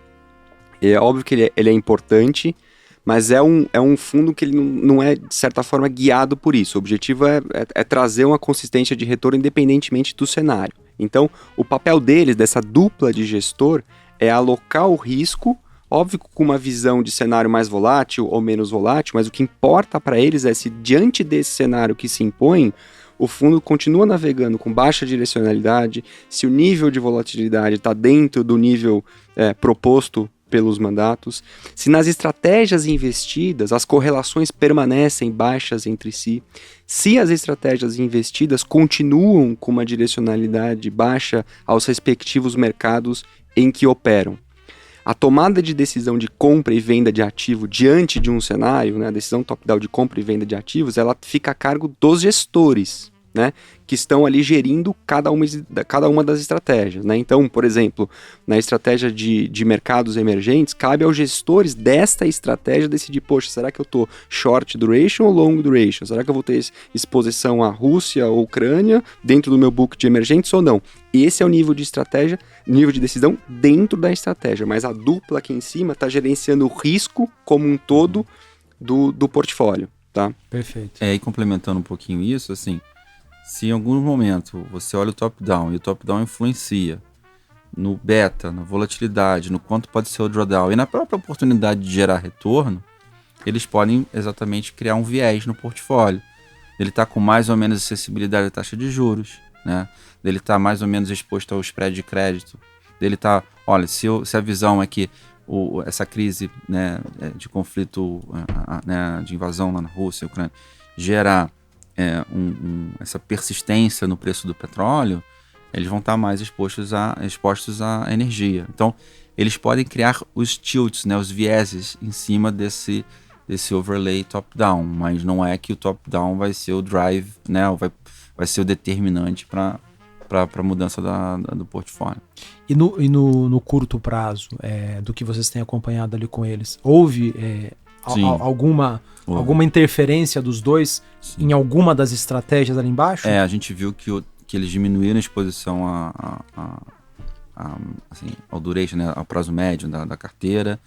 é óbvio que ele é importante, mas é um fundo que ele não é, de certa forma, guiado por isso. O objetivo é trazer uma consistência de retorno independentemente do cenário. Então, o papel deles, dessa dupla de gestor, é alocar o risco, óbvio com uma visão de cenário mais volátil ou menos volátil, mas o que importa para eles é se, diante desse cenário que se impõe, o fundo continua navegando com baixa direcionalidade, se o nível de volatilidade está dentro do nível proposto pelos mandatos, se nas estratégias investidas as correlações permanecem baixas entre si, se as estratégias investidas continuam com uma direcionalidade baixa aos respectivos mercados em que operam. A tomada de decisão de compra e venda de ativo diante de um cenário, né, a decisão top-down de compra e venda de ativos, ela fica a cargo dos gestores. né, que estão ali gerindo cada uma das estratégias, né? Então, por exemplo, na estratégia de mercados emergentes, cabe aos gestores desta estratégia decidir, poxa, será que eu estou short duration ou long duration? Será que eu vou ter exposição à Rússia ou Ucrânia dentro do meu book de emergentes ou não? Esse é o nível de estratégia, nível de decisão dentro da estratégia, mas a dupla aqui em cima está gerenciando o risco como um todo do portfólio, tá?
Perfeito.
E complementando um pouquinho isso, assim, se em algum momento você olha o top-down e o top-down influencia no beta, na volatilidade, no quanto pode ser o drawdown e na própria oportunidade de gerar retorno, eles podem exatamente criar um viés no portfólio. Ele está com mais ou menos acessibilidade à taxa de juros, né? Ele está mais ou menos exposto ao spread de crédito. Ele está, olha, se a visão é que essa crise, né, de conflito, né, de invasão lá na Rússia, Ucrânia, gerar essa persistência no preço do petróleo, eles vão estar mais expostos à energia. Então, eles podem criar os tilts, né, os vieses em cima desse overlay top-down, mas não é que o top-down vai ser o drive, né, vai ser o determinante para a mudança do portfólio.
E no curto prazo, do que vocês têm acompanhado ali com eles, houve alguma interferência dos dois em alguma das estratégias ali embaixo?
A gente viu que eles diminuíram a exposição assim, ao duration, né, ao prazo médio da carteira,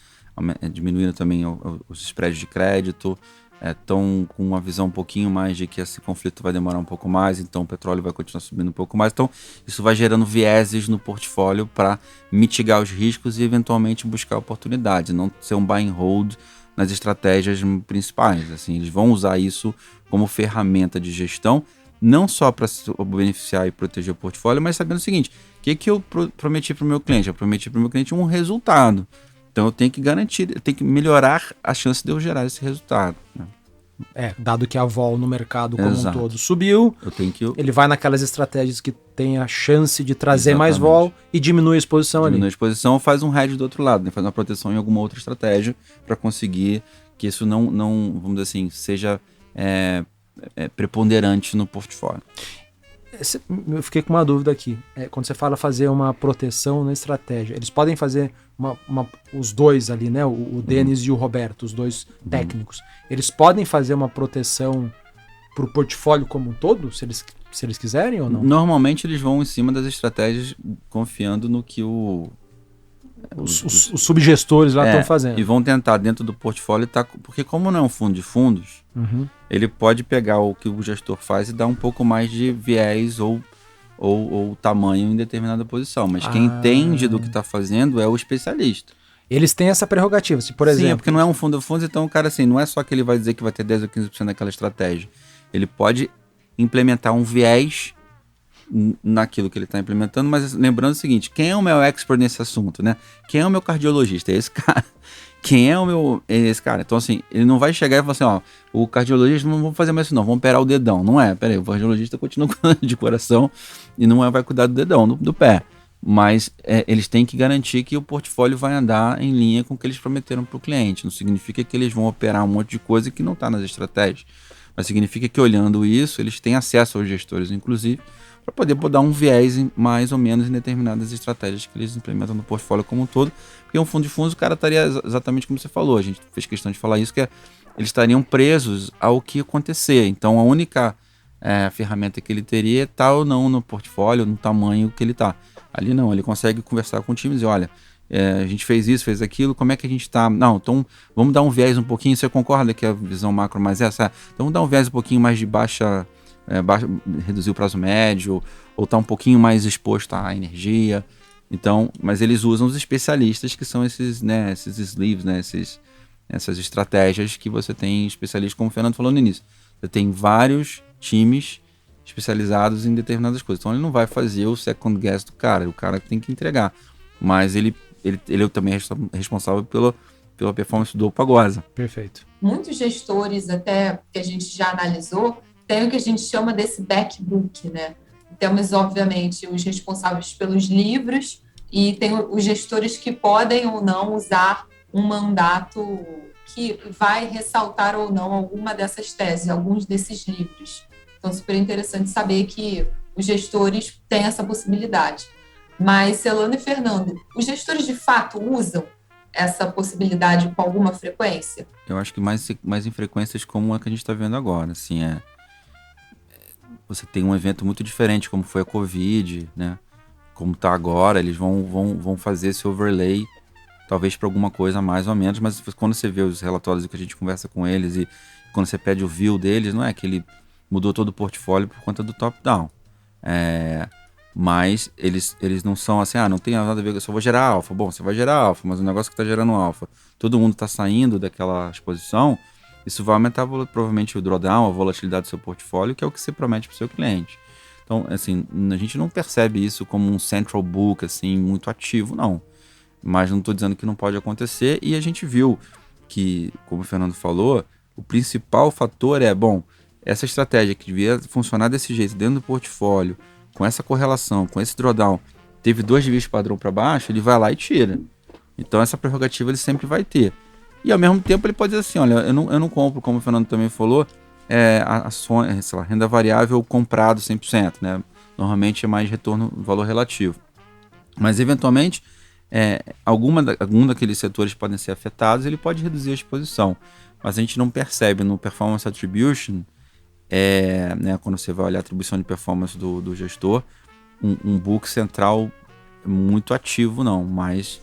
diminuíram também os spreads de crédito, estão com uma visão um pouquinho mais de que esse conflito vai demorar um pouco mais, então o petróleo vai continuar subindo um pouco mais. Então, isso vai gerando vieses no portfólio para mitigar os riscos e eventualmente buscar oportunidades, não ser um buy and hold nas estratégias principais. Assim, eles vão usar isso como ferramenta de gestão, não só para se beneficiar e proteger o portfólio, mas sabendo o seguinte: o que eu prometi para o meu cliente? Eu prometi para o meu cliente um resultado. Então eu tenho que garantir, eu tenho que melhorar a chance de eu gerar esse resultado, né?
Dado que a vol no mercado como um todo subiu, ele vai naquelas estratégias que tem a chance de trazer mais vol e diminui a exposição ali.
Diminui a exposição, faz um hedge do outro lado, né? Faz uma proteção em alguma outra estratégia para conseguir que isso não, vamos dizer assim, seja preponderante no portfólio.
Eu fiquei com uma dúvida aqui. Quando você fala fazer uma proteção na estratégia, eles podem fazer os dois ali, né? O Denis e o Roberto, os dois técnicos. Eles podem fazer uma proteção para o portfólio como um todo, se eles quiserem ou não?
Normalmente eles vão em cima das estratégias confiando no que
os subgestores lá estão fazendo.
E vão tentar dentro do portfólio, porque como não é um fundo de fundos, ele pode pegar o que o gestor faz e dar um pouco mais de viés ou tamanho em determinada posição. Mas quem entende do que está fazendo é o especialista.
Eles têm essa prerrogativa, se por exemplo...
Sim, porque não é um fundo de fundos, então o cara assim, não é só que ele vai dizer que vai ter 10 ou 15% daquela estratégia. Ele pode implementar um viés naquilo que ele está implementando, mas lembrando o seguinte: quem é o meu expert nesse assunto, né? Quem é o meu cardiologista? É esse cara. Quem é esse cara? Então, assim, ele não vai chegar e falar assim, ó, o cardiologista, não vamos fazer mais isso não, vamos operar o dedão. Não é, peraí, o cardiologista continua cuidando de coração e não vai cuidar do dedão, do pé. Mas eles têm que garantir que o portfólio vai andar em linha com o que eles prometeram para o cliente. Não significa que eles vão operar um monte de coisa que não está nas estratégias. Mas significa que, olhando isso, eles têm acesso aos gestores, inclusive, para poder dar um viés mais ou menos em determinadas estratégias que eles implementam no portfólio como um todo. Porque um fundo de fundos, o cara estaria exatamente como você falou, a gente fez questão de falar isso, que eles estariam presos ao que acontecer. Então a única ferramenta que ele teria é estar ou não no portfólio, no tamanho que ele está. Ali não, ele consegue conversar com o time e dizer, olha, a gente fez isso, fez aquilo, como é que a gente está? Não, então vamos dar um viés um pouquinho, você concorda que a visão macro mais essa? Então vamos dar um viés um pouquinho mais de reduzir o prazo médio, ou estar um pouquinho mais exposto à energia. Então, mas eles usam os especialistas, que são esses sleeves, né, essas estratégias que você tem especialistas, como o Fernando falou no início. Você tem vários times especializados em determinadas coisas. Então ele não vai fazer o second guess do cara, o cara tem que entregar. Mas ele também é responsável pela performance do Opagosa.
Perfeito.
Muitos gestores, até que a gente já analisou, tem o que a gente chama desse backbook, né? Temos, obviamente, os responsáveis pelos livros e tem os gestores que podem ou não usar um mandato que vai ressaltar ou não alguma dessas teses, alguns desses livros. Então, super interessante saber que os gestores têm essa possibilidade. Mas, Celano e Fernando, os gestores de fato usam essa possibilidade com alguma frequência?
Eu acho que mais em frequências como a que a gente está vendo agora, assim, você tem um evento muito diferente, como foi a Covid, né? Como está agora, eles vão fazer esse overlay, talvez para alguma coisa mais ou menos, mas quando você vê os relatórios que a gente conversa com eles e quando você pede o view deles, não é que ele mudou todo o portfólio por conta do top-down. Mas eles não são assim, não tem nada a ver, eu só vou gerar alfa. Bom, você vai gerar alfa, mas o negócio que está gerando alfa, todo mundo está saindo daquela exposição, isso vai aumentar provavelmente o drawdown, a volatilidade do seu portfólio, que é o que você promete para o seu cliente. Então, assim, a gente não percebe isso como um central book, assim, muito ativo, não. Mas não estou dizendo que não pode acontecer, e a gente viu que, como o Fernando falou, o principal fator essa estratégia que devia funcionar desse jeito dentro do portfólio, com essa correlação, com esse drawdown, teve 2 divisas padrão para baixo, ele vai lá e tira. Então essa prerrogativa ele sempre vai ter. E ao mesmo tempo ele pode dizer assim, olha, eu não compro, como o Fernando também falou, ações, sei lá, renda variável comprado 100%, né? Normalmente é mais retorno, valor relativo. Mas eventualmente, algum daqueles setores podem ser afetados, ele pode reduzir a exposição. Mas a gente não percebe no performance attribution, né, quando você vai olhar a atribuição de performance do gestor, um book central muito ativo não, mas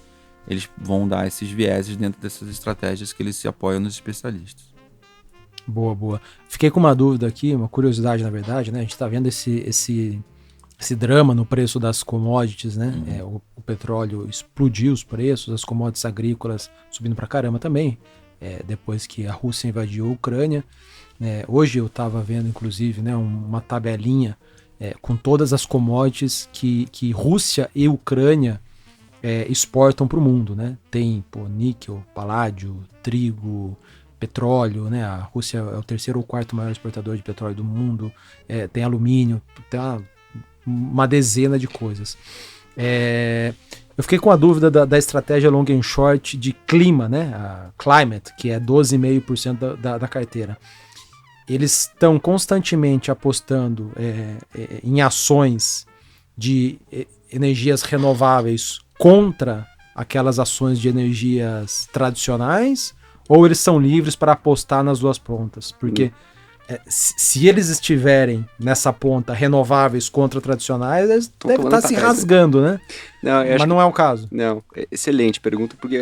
eles vão dar esses vieses dentro dessas estratégias que eles se apoiam nos especialistas.
Boa. Fiquei com uma dúvida aqui, uma curiosidade na verdade, né? A gente está vendo esse drama no preço das commodities, né? O petróleo explodiu os preços, as commodities agrícolas subindo pra caramba também, depois que a Rússia invadiu a Ucrânia. Hoje eu estava vendo, inclusive, né, uma tabelinha com todas as commodities que Rússia e Ucrânia exportam para o mundo, né? Tem níquel, paládio, trigo, petróleo, né? A Rússia é o 3º ou 4º maior exportador de petróleo do mundo, tem alumínio, tem uma dezena de coisas. Eu fiquei com a dúvida da estratégia long and short de clima, né? A climate, que é 12,5% da carteira. Eles estão constantemente apostando em ações de energias renováveis contra aquelas ações de energias tradicionais, ou eles são livres para apostar nas duas pontas? Porque se eles estiverem nessa ponta renováveis contra tradicionais, eles devem estar se rasgando, né? Mas não é o caso.
Não, excelente pergunta, porque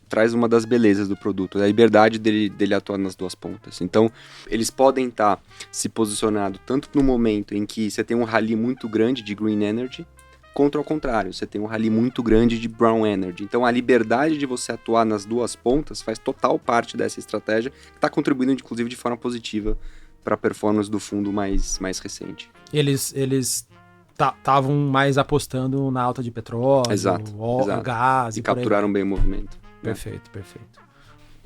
traz uma das belezas do produto, a liberdade dele atuar nas duas pontas. Então, eles podem estar se posicionando tanto no momento em que você tem um rally muito grande de green energy, contra ao contrário, você tem um rally muito grande de brown energy. Então, a liberdade de você atuar nas duas pontas faz total parte dessa estratégia, que está contribuindo, inclusive, de forma positiva para a performance do fundo mais recente.
Eles estavam mais apostando na alta de petróleo,
exato.
Gás
e capturaram bem o movimento.
Perfeito.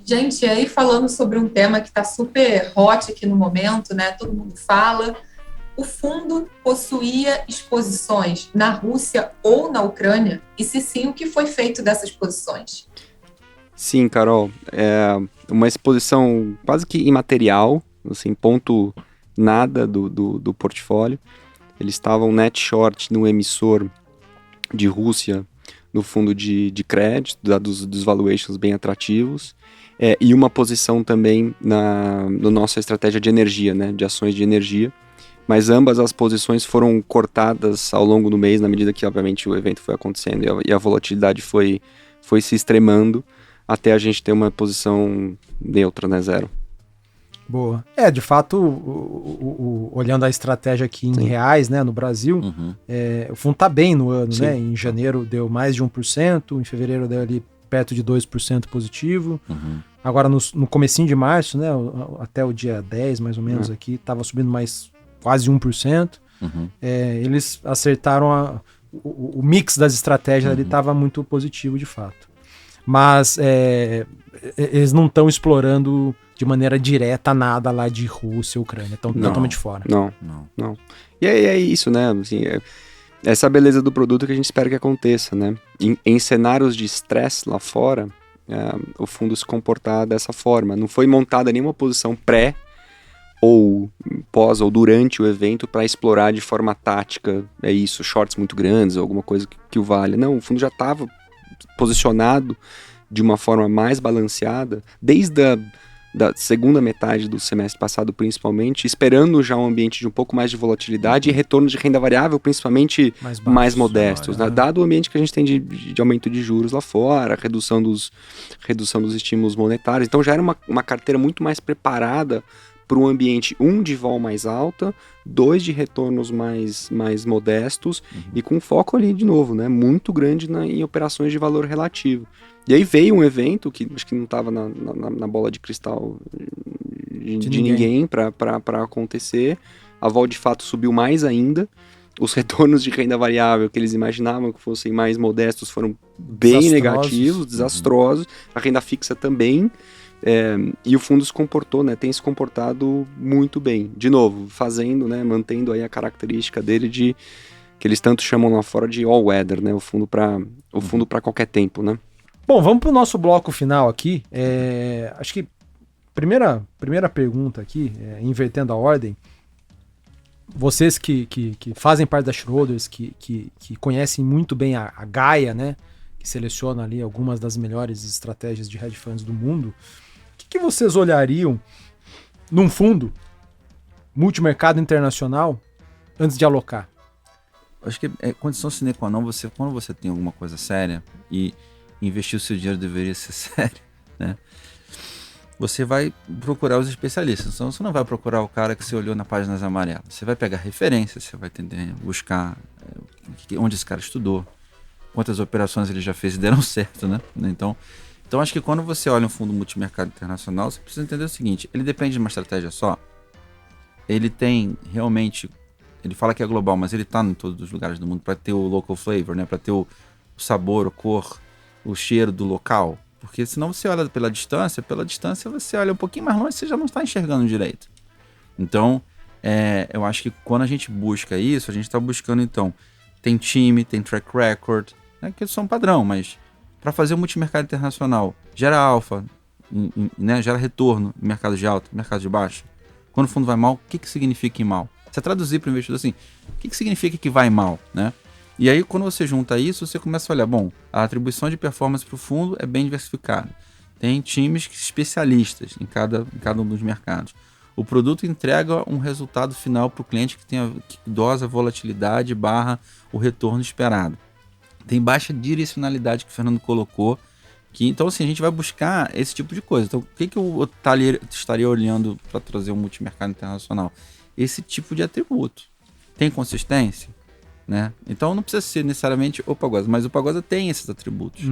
Gente, e aí falando sobre um tema que está super hot aqui no momento, né? Todo mundo fala. O fundo possuía exposições na Rússia ou na Ucrânia? E se sim, o que foi feito dessas posições?
Sim, Carol. Uma exposição quase que imaterial, assim, ponto nada do portfólio. Eles estavam net short no emissor de Rússia, no fundo de crédito, dados dos valuations bem atrativos, e uma posição também na nossa estratégia de energia, né, de ações de energia. Mas ambas as posições foram cortadas ao longo do mês, na medida que, obviamente, o evento foi acontecendo e a volatilidade foi se extremando, até a gente ter uma posição neutra, né, zero.
Boa. De fato, olhando a estratégia aqui em reais, né, no Brasil, o fundo está bem no ano, né? Em janeiro deu mais de 1%, em fevereiro deu ali perto de 2% positivo. Agora, no comecinho de março, né, até o dia 10, mais ou menos, aqui, estava subindo mais quase 1%. Eles acertaram o mix das estratégias ali, estava muito positivo de fato. Mas eles não estão explorando de maneira direta nada lá de Rússia e Ucrânia, estão totalmente fora.
Não. E é isso, né? Assim, essa beleza do produto que a gente espera que aconteça, né? Em cenários de estresse lá fora, o fundo se comportar dessa forma. Não foi montada nenhuma posição ou pós ou durante o evento para explorar de forma tática, shorts muito grandes, alguma coisa que o valha. Não, o fundo já estava posicionado de uma forma mais balanceada, desde da segunda metade do semestre passado, principalmente, esperando já um ambiente de um pouco mais de volatilidade e retorno de renda variável, principalmente mais modestos, né? Dado o ambiente que a gente tem de aumento de juros lá fora, redução dos estímulos monetários. Então já era uma carteira muito mais preparada para um ambiente, de vol mais alta, 2 de retornos mais modestos, e com foco ali, de novo, né, muito grande em operações de valor relativo. E aí veio um evento que acho que não estava na bola de cristal de ninguém para acontecer. A vol de fato subiu mais ainda. Os retornos de renda variável que eles imaginavam que fossem mais modestos foram bem negativos, desastrosos. A renda fixa também. E o fundo se comportou, né, tem se comportado muito bem. De novo, fazendo, né, mantendo aí a característica dele de que eles tanto chamam lá fora de all weather, né, o fundo para qualquer tempo, né.
Bom, vamos para o nosso bloco final aqui. Acho que primeira pergunta aqui, invertendo a ordem. Vocês que fazem parte da Schroders, que conhecem muito bem a Gaia, né, que seleciona ali algumas das melhores estratégias de hedge funds do mundo, o que vocês olhariam num fundo multimercado internacional antes de alocar?
Acho que é condição sine qua non, quando você tem alguma coisa séria e investir o seu dinheiro deveria ser sério, né? Você vai procurar os especialistas. Então você não vai procurar o cara que você olhou na páginas amarelas. Você vai pegar referências, você vai tentar buscar onde esse cara estudou, quantas operações ele já fez e deram certo, né? Então acho que quando você olha um fundo multimercado internacional, você precisa entender o seguinte: ele depende de uma estratégia só. Ele tem realmente, ele fala que é global, mas ele está em todos os lugares do mundo para ter o local flavor, né? Para ter o sabor, a cor, o cheiro do local. Porque senão você olha pela distância você olha um pouquinho mais longe, você já não está enxergando direito. Então, eu acho que quando a gente busca isso, a gente está buscando, então, tem time, tem track record, né, que são padrão, mas para fazer o multimercado internacional, gera alfa, né, gera retorno em mercado de alta, mercado de baixo. Quando o fundo vai mal, o que significa ir mal? Você traduzir para o investidor assim, o que significa que vai mal, né? E aí, quando você junta isso, você começa a olhar, bom, a atribuição de performance para o fundo é bem diversificada. Tem times especialistas em cada um dos mercados. O produto entrega um resultado final para o cliente que dosa a volatilidade / o retorno esperado. Tem baixa direcionalidade que o Fernando colocou. Então, assim, a gente vai buscar esse tipo de coisa. Então, o que eu estaria olhando para trazer um multimercado internacional? Esse tipo de atributo. Tem consistência? Né? Então não precisa ser necessariamente o Pagosa, mas o Pagosa tem esses atributos.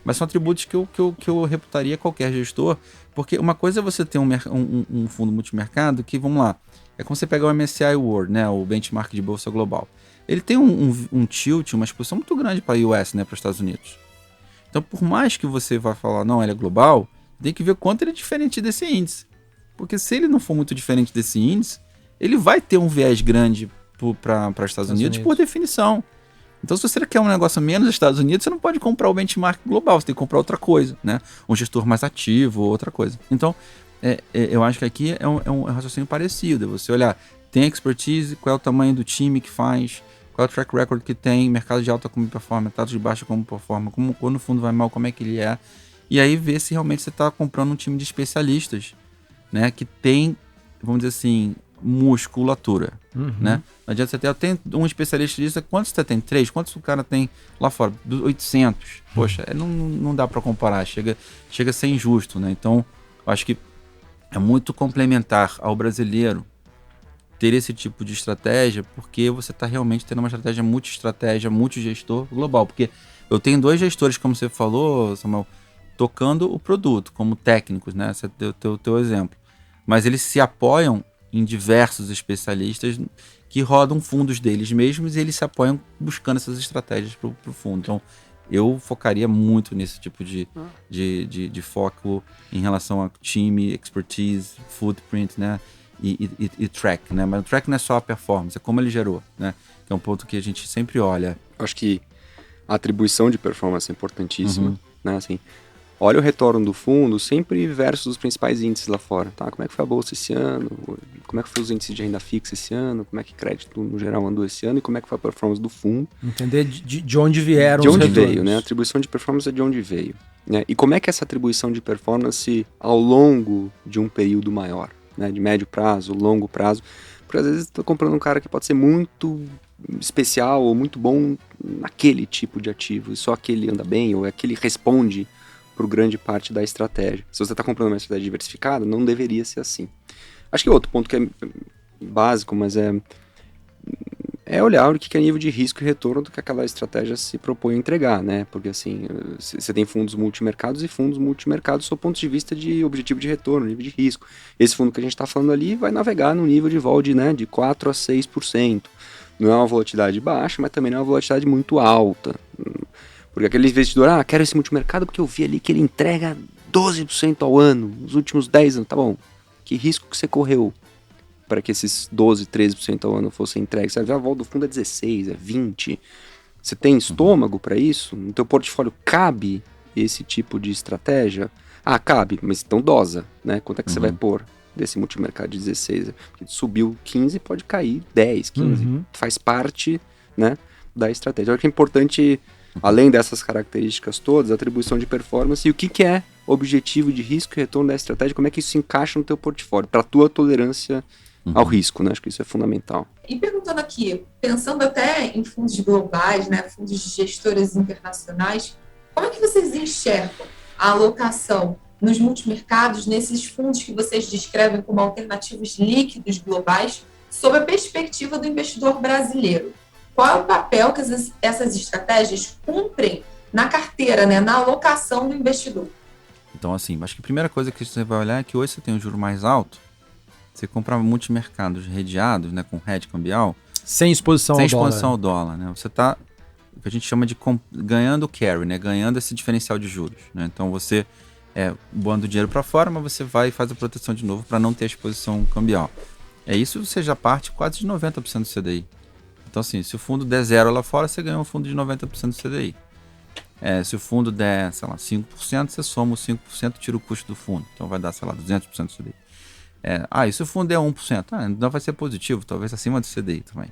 Mas são atributos que eu reputaria qualquer gestor, porque uma coisa é você ter um fundo multimercado que, vamos lá, é como você pegar o MSCI World, né, o benchmark de bolsa global. Ele tem um tilt, uma exposição muito grande para a US, né, para os Estados Unidos. Então, por mais que você vá falar, não, ele é global, tem que ver quanto ele é diferente desse índice. Porque se ele não for muito diferente desse índice, ele vai ter um viés grande para Estados Unidos por definição. Então, se você quer um negócio menos dos Estados Unidos, você não pode comprar o benchmark global, você tem que comprar outra coisa, né? Um gestor mais ativo ou outra coisa. Então, eu acho que aqui é um raciocínio parecido. Você olhar, tem expertise, qual é o tamanho do time que faz, qual é o track record que tem, mercado de alta como performa, mercado de baixa como performa, quando o fundo vai mal, como é que ele é. E aí ver se realmente você está comprando um time de especialistas, né? Que tem, vamos dizer assim, musculatura, né? Não adianta você ter, eu tenho um especialista disso, quantos você tem? 3? Quantos o cara tem lá fora? 800. Poxa, não dá para comparar, chega a ser injusto, né? Então, eu acho que é muito complementar ao brasileiro ter esse tipo de estratégia, porque você está realmente tendo uma estratégia multi-estratégia, multi-gestor global, porque eu tenho 2 gestores, como você falou, Samuel, tocando o produto, como técnicos, né? Esse é o teu exemplo. Mas eles se apoiam em diversos especialistas que rodam fundos deles mesmos e eles se apoiam buscando essas estratégias para o fundo. Então, eu focaria muito nesse tipo de foco em relação a time, expertise, footprint, né? E track, né? Mas o track não é só a performance, é como ele gerou, né? Que é um ponto que a gente sempre olha.
Acho que a atribuição de performance é importantíssima, né? Assim, olha o retorno do fundo sempre versus os principais índices lá fora, tá? Como é que foi a bolsa esse ano? como é que foi os índices de renda fixa esse ano, como é que crédito no geral andou esse ano e como é que foi a performance do fundo.
Entender de onde vieram
de
os
onde
retornos.
veio, né? A atribuição de performance é de onde veio. Né? E como é que essa atribuição de performance ao longo de um período maior, né? De médio prazo, longo prazo. Porque às vezes estou comprando um cara que pode ser muito especial ou muito bom naquele tipo de ativo, e só aquele anda bem, ou aquele responde por grande parte da estratégia. Se você está comprando uma estratégia diversificada, não deveria ser assim. Acho que outro ponto que é básico, mas é olhar o que é nível de risco e retorno do que aquela estratégia se propõe a entregar, né? Porque assim, você tem fundos multimercados e fundos multimercados sob ponto de vista de objetivo de retorno, nível de risco. Esse fundo que a gente está falando ali vai navegar no nível de vol de 4 a 6%. Não é uma volatilidade baixa, mas também não é uma volatilidade muito alta. Porque aquele investidor, quero esse multimercado porque eu vi ali que ele entrega 12% ao ano, nos últimos 10 anos. Tá bom, que risco que você correu para que esses 12, 13% ao ano fossem entregues? Você vai ver a vol do fundo é 16, é 20. Você tem estômago para isso? No teu portfólio cabe esse tipo de estratégia? Cabe, mas então dosa, né? Quanto é que você vai pôr desse multimercado de 16? Porque subiu 15, pode cair 10, 15. Faz parte, né, da estratégia. Eu acho que é importante, além dessas características todas, a atribuição de performance e o que é objetivo de risco e retorno da estratégia, como é que isso se encaixa no teu portfólio, para a tua tolerância ao risco, né? Acho que isso é fundamental.
E perguntando aqui, pensando até em fundos globais, né, fundos de gestoras internacionais, como é que vocês enxergam a alocação nos multimercados, nesses fundos que vocês descrevem como alternativos líquidos globais, sob a perspectiva do investidor brasileiro? Qual é o papel que essas estratégias cumprem na carteira, né, na alocação do investidor?
Então, assim, acho que a primeira coisa que você vai olhar é que hoje você tem um juro mais alto, você compra multimercados redeados, né, com hedge cambial,
sem exposição
ao dólar, né? Você está, o que a gente chama de ganhando carry, né, ganhando esse diferencial de juros, né? Então você boando dinheiro para fora, mas você vai e faz a proteção de novo para não ter a exposição cambial. Isso você já parte quase de 90% do CDI. Então, assim, se o fundo der zero lá fora, você ganha um fundo de 90% do CDI. Se o fundo der, sei lá, 5%, você soma os 5% e tira o custo do fundo. Então vai dar, sei lá, 200% do CDI. E se o fundo der 1%? Então vai ser positivo, talvez acima do CDI também.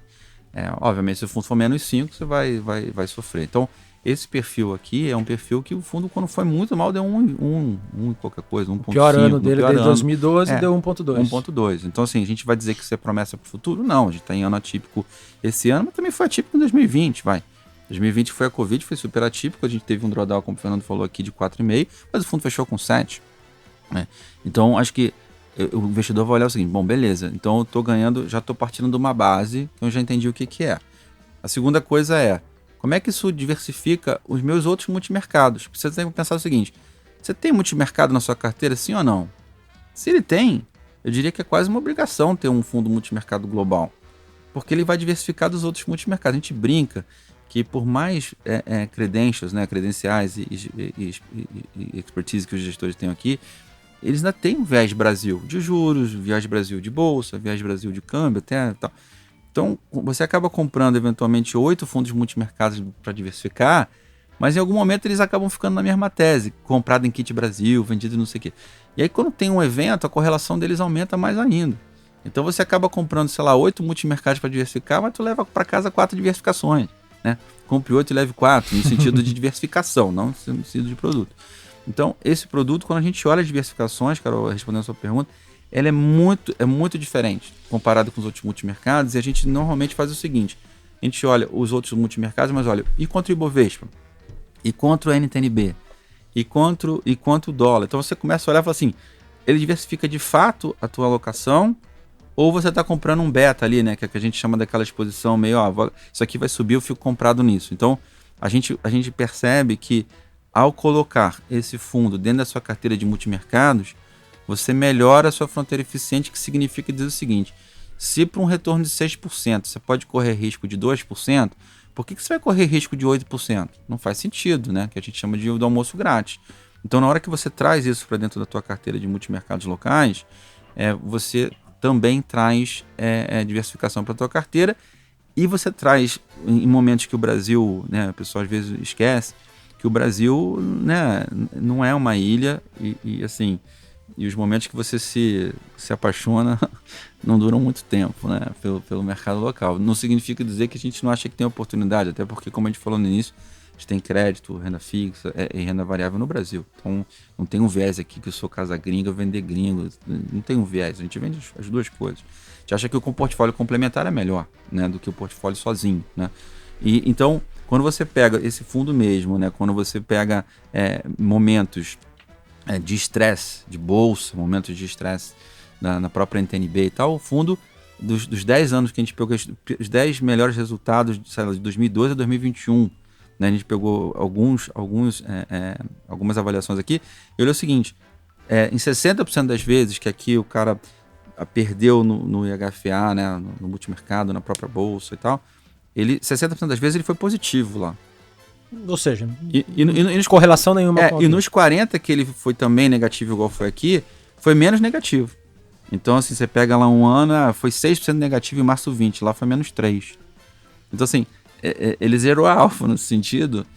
Obviamente, se o fundo for menos 5%, você vai sofrer. Então, esse perfil aqui é um perfil que o fundo, quando foi muito mal, deu qualquer coisa, 1,5%.
O pior ano dele desde 2012 deu 1,2%.
1,2%. Então, assim, a gente vai dizer que isso é promessa para o futuro? Não, a gente está em ano atípico esse ano, mas também foi atípico em 2020, 2020 foi a Covid, foi super atípico, a gente teve um drawdown, como o Fernando falou aqui, de 4,5%, mas o fundo fechou com 7%. Né? Então, acho que o investidor vai olhar o seguinte, bom, beleza, então eu estou ganhando, já estou partindo de uma base, que eu já entendi o que é. A segunda coisa é, como é que isso diversifica os meus outros multimercados? Você tem que pensar o seguinte, você tem multimercado na sua carteira, sim ou não? Se ele tem, eu diria que é quase uma obrigação ter um fundo multimercado global, porque ele vai diversificar dos outros multimercados. A gente brinca que por mais credentials, né, credenciais e expertise que os gestores têm aqui, eles ainda têm um viés Brasil de juros, viés Brasil de bolsa, viés Brasil de câmbio, até tal. Então, você acaba comprando eventualmente 8 fundos multimercados para diversificar, mas em algum momento eles acabam ficando na mesma tese, comprado em kit Brasil, vendido não sei o quê. E aí quando tem um evento, a correlação deles aumenta mais ainda. Então você acaba comprando, sei lá, 8 multimercados para diversificar, mas tu leva para casa 4 diversificações, né? Compre 8 e leve 4, no sentido de diversificação, não no sentido de produto. Então, esse produto, quando a gente olha as diversificações, Carol, respondendo a sua pergunta, ela é muito diferente comparado com os outros multimercados, e a gente normalmente faz o seguinte, a gente olha os outros multimercados, mas olha, e contra o Ibovespa? E contra o NTNB? E contra o dólar? Então você começa a olhar e fala assim, ele diversifica de fato a tua alocação, ou você está comprando um beta ali, né, que é que a gente chama daquela exposição meio, isso aqui vai subir, eu fico comprado nisso. Então, a gente percebe que ao colocar esse fundo dentro da sua carteira de multimercados, você melhora a sua fronteira eficiente, que significa dizer o seguinte, se para um retorno de 6% você pode correr risco de 2%, por que você vai correr risco de 8%? Não faz sentido, né? Que a gente chama do almoço grátis. Então, na hora que você traz isso para dentro da tua carteira de multimercados locais, você também traz diversificação para a tua carteira, e você traz, em momentos que o Brasil, né, a pessoa às vezes esquece, que o Brasil, né, não é uma ilha e assim, E os momentos que você se apaixona não duram muito tempo, né? Pelo mercado local. Não significa dizer que a gente não acha que tem oportunidade, até porque, como a gente falou no início, a gente tem crédito, renda fixa e renda variável no Brasil. Então, não tem um viés aqui que eu sou casa gringa, vender gringo. Não tem um viés, a gente vende as duas coisas. A gente acha que o portfólio complementar é melhor, né, do que o portfólio sozinho, né? E, então, quando você pega esse fundo mesmo, né, quando você pega momentos de estresse, de bolsa, momentos de estresse na própria NTNB e tal, o fundo dos 10 anos que a gente pegou, os 10 melhores resultados de 2012 a 2021, né, a gente pegou algumas avaliações aqui, e olha o seguinte, em 60% das vezes que aqui o cara perdeu no IHFA, né, no multimercado, na própria bolsa e tal, 60% das vezes ele foi positivo lá.
Ou seja,
nos
correlação nenhuma com
e nos 40 que ele foi também negativo, igual foi aqui, foi menos negativo. Então, assim, você pega lá um ano, foi 6% negativo em março 20, lá foi menos 3%. Então, assim, ele zerou a alfa nesse sentido.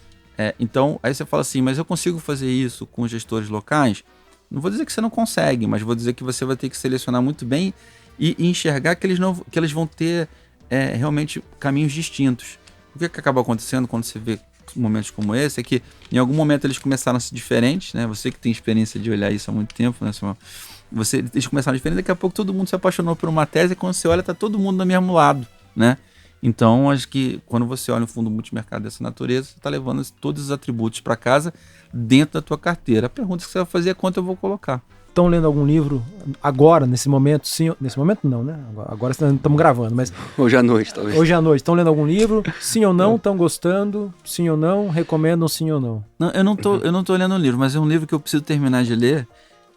Então, aí você fala assim, mas eu consigo fazer isso com gestores locais? Não vou dizer que você não consegue, mas vou dizer que você vai ter que selecionar muito bem e enxergar que eles vão ter realmente caminhos distintos. O que acaba acontecendo quando você vê momentos como esse é que em algum momento eles começaram a ser diferentes, né? Você que tem experiência de olhar isso há muito tempo, né, Samuel? Eles começaram diferente, daqui a pouco todo mundo se apaixonou por uma tese e quando você olha tá todo mundo do mesmo lado, né? Então acho que quando você olha um fundo multimercado dessa natureza, você está levando todos os atributos para casa dentro da tua carteira. A pergunta que você vai fazer é quanto eu vou colocar.
Estão lendo algum livro agora, nesse momento? Sim, nesse momento não, né? Agora estamos gravando, mas...
Hoje à noite, talvez.
Hoje à noite. Estão lendo algum livro? Sim ou não? Estão gostando? Sim ou não? Recomendam sim ou não?
Não, eu não tô lendo um livro, mas é um livro que eu preciso terminar de ler.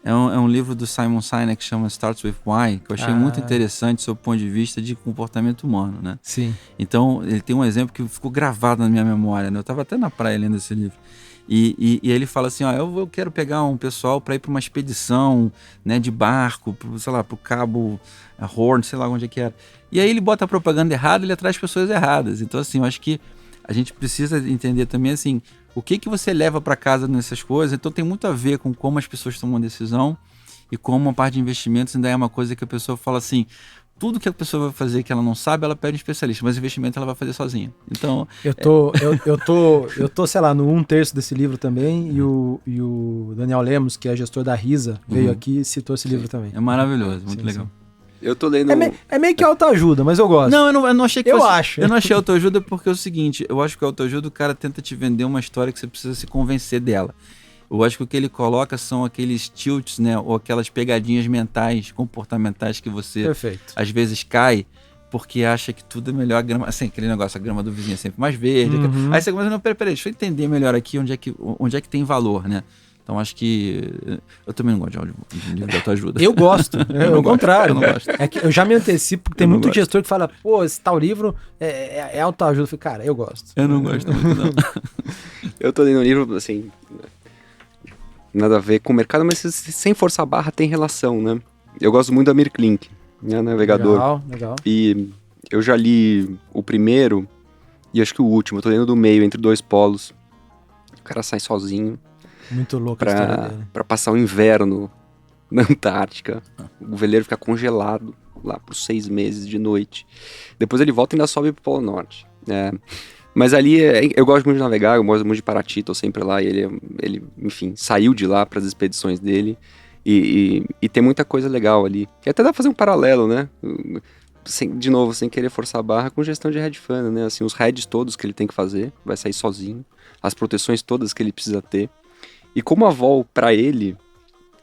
É um livro do Simon Sinek que chama Starts With Why, que eu achei muito interessante sob o ponto de vista de comportamento humano, né?
Sim.
Então, ele tem um exemplo que ficou gravado na minha memória, né? Eu estava até na praia lendo esse livro. E ele fala assim, eu quero pegar um pessoal para ir para uma expedição, né, de barco, sei lá, para o Cabo Horn, sei lá onde é que era. E aí ele bota a propaganda errada, ele atrai as pessoas erradas. Então, assim, eu acho que a gente precisa entender também, assim, o que você leva para casa nessas coisas. Então tem muito a ver com como as pessoas tomam decisão e como a parte de investimentos ainda é uma coisa que a pessoa fala assim, tudo que a pessoa vai fazer que ela não sabe, ela pede um especialista, mas investimento ela vai fazer sozinha. Então,
eu tô, sei lá, no 1/3 desse livro também, e o Daniel Lemos, que é gestor da Risa, veio aqui e citou esse livro também.
É maravilhoso, muito legal.
Sim.
Eu tô lendo...
É meio que autoajuda, mas eu gosto.
Não, eu não achei que
acho.
Eu não achei autoajuda porque é o seguinte, eu acho que a autoajuda o cara tenta te vender uma história que você precisa se convencer dela. Eu acho que o que ele coloca são aqueles tilts, né? Ou aquelas pegadinhas mentais, comportamentais que você,
Perfeito,
às vezes, cai porque acha que tudo é melhor. A grama, assim, aquele negócio, a grama do vizinho é sempre mais verde.
Uhum.
Aí você começa, não, peraí, deixa eu entender melhor aqui onde é que tem valor, né? Então acho que... Eu também não gosto de livro de autoajuda.
Eu gosto, ao contrário.
Eu não gosto.
É que eu já me antecipo, porque tem muito gestor que fala, pô, esse tal livro é autoajuda. Eu falei, cara, eu gosto.
Eu não gosto muito, não.
Eu tô lendo um livro, assim... Nada a ver com o mercado, mas sem forçar a barra tem relação, né? Eu gosto muito do Amir Klink, né, navegador.
Legal.
E eu já li o primeiro e acho que o último. Eu tô lendo do meio, Entre Dois Polos. O cara sai sozinho.
Muito louco a história dele.
Pra passar o inverno na Antártica. O veleiro fica congelado lá por 6 meses de noite. Depois ele volta e ainda sobe pro Polo Norte. Mas ali, eu gosto muito de navegar, eu gosto muito de Paraty, tô sempre lá. E ele enfim, saiu de lá para as expedições dele. E tem muita coisa legal ali. E até dá pra fazer um paralelo, né? De novo, sem querer forçar a barra, com gestão de hedge fund, né? Assim, os hedges todos que ele tem que fazer, vai sair sozinho. As proteções todas que ele precisa ter. E como a vol para ele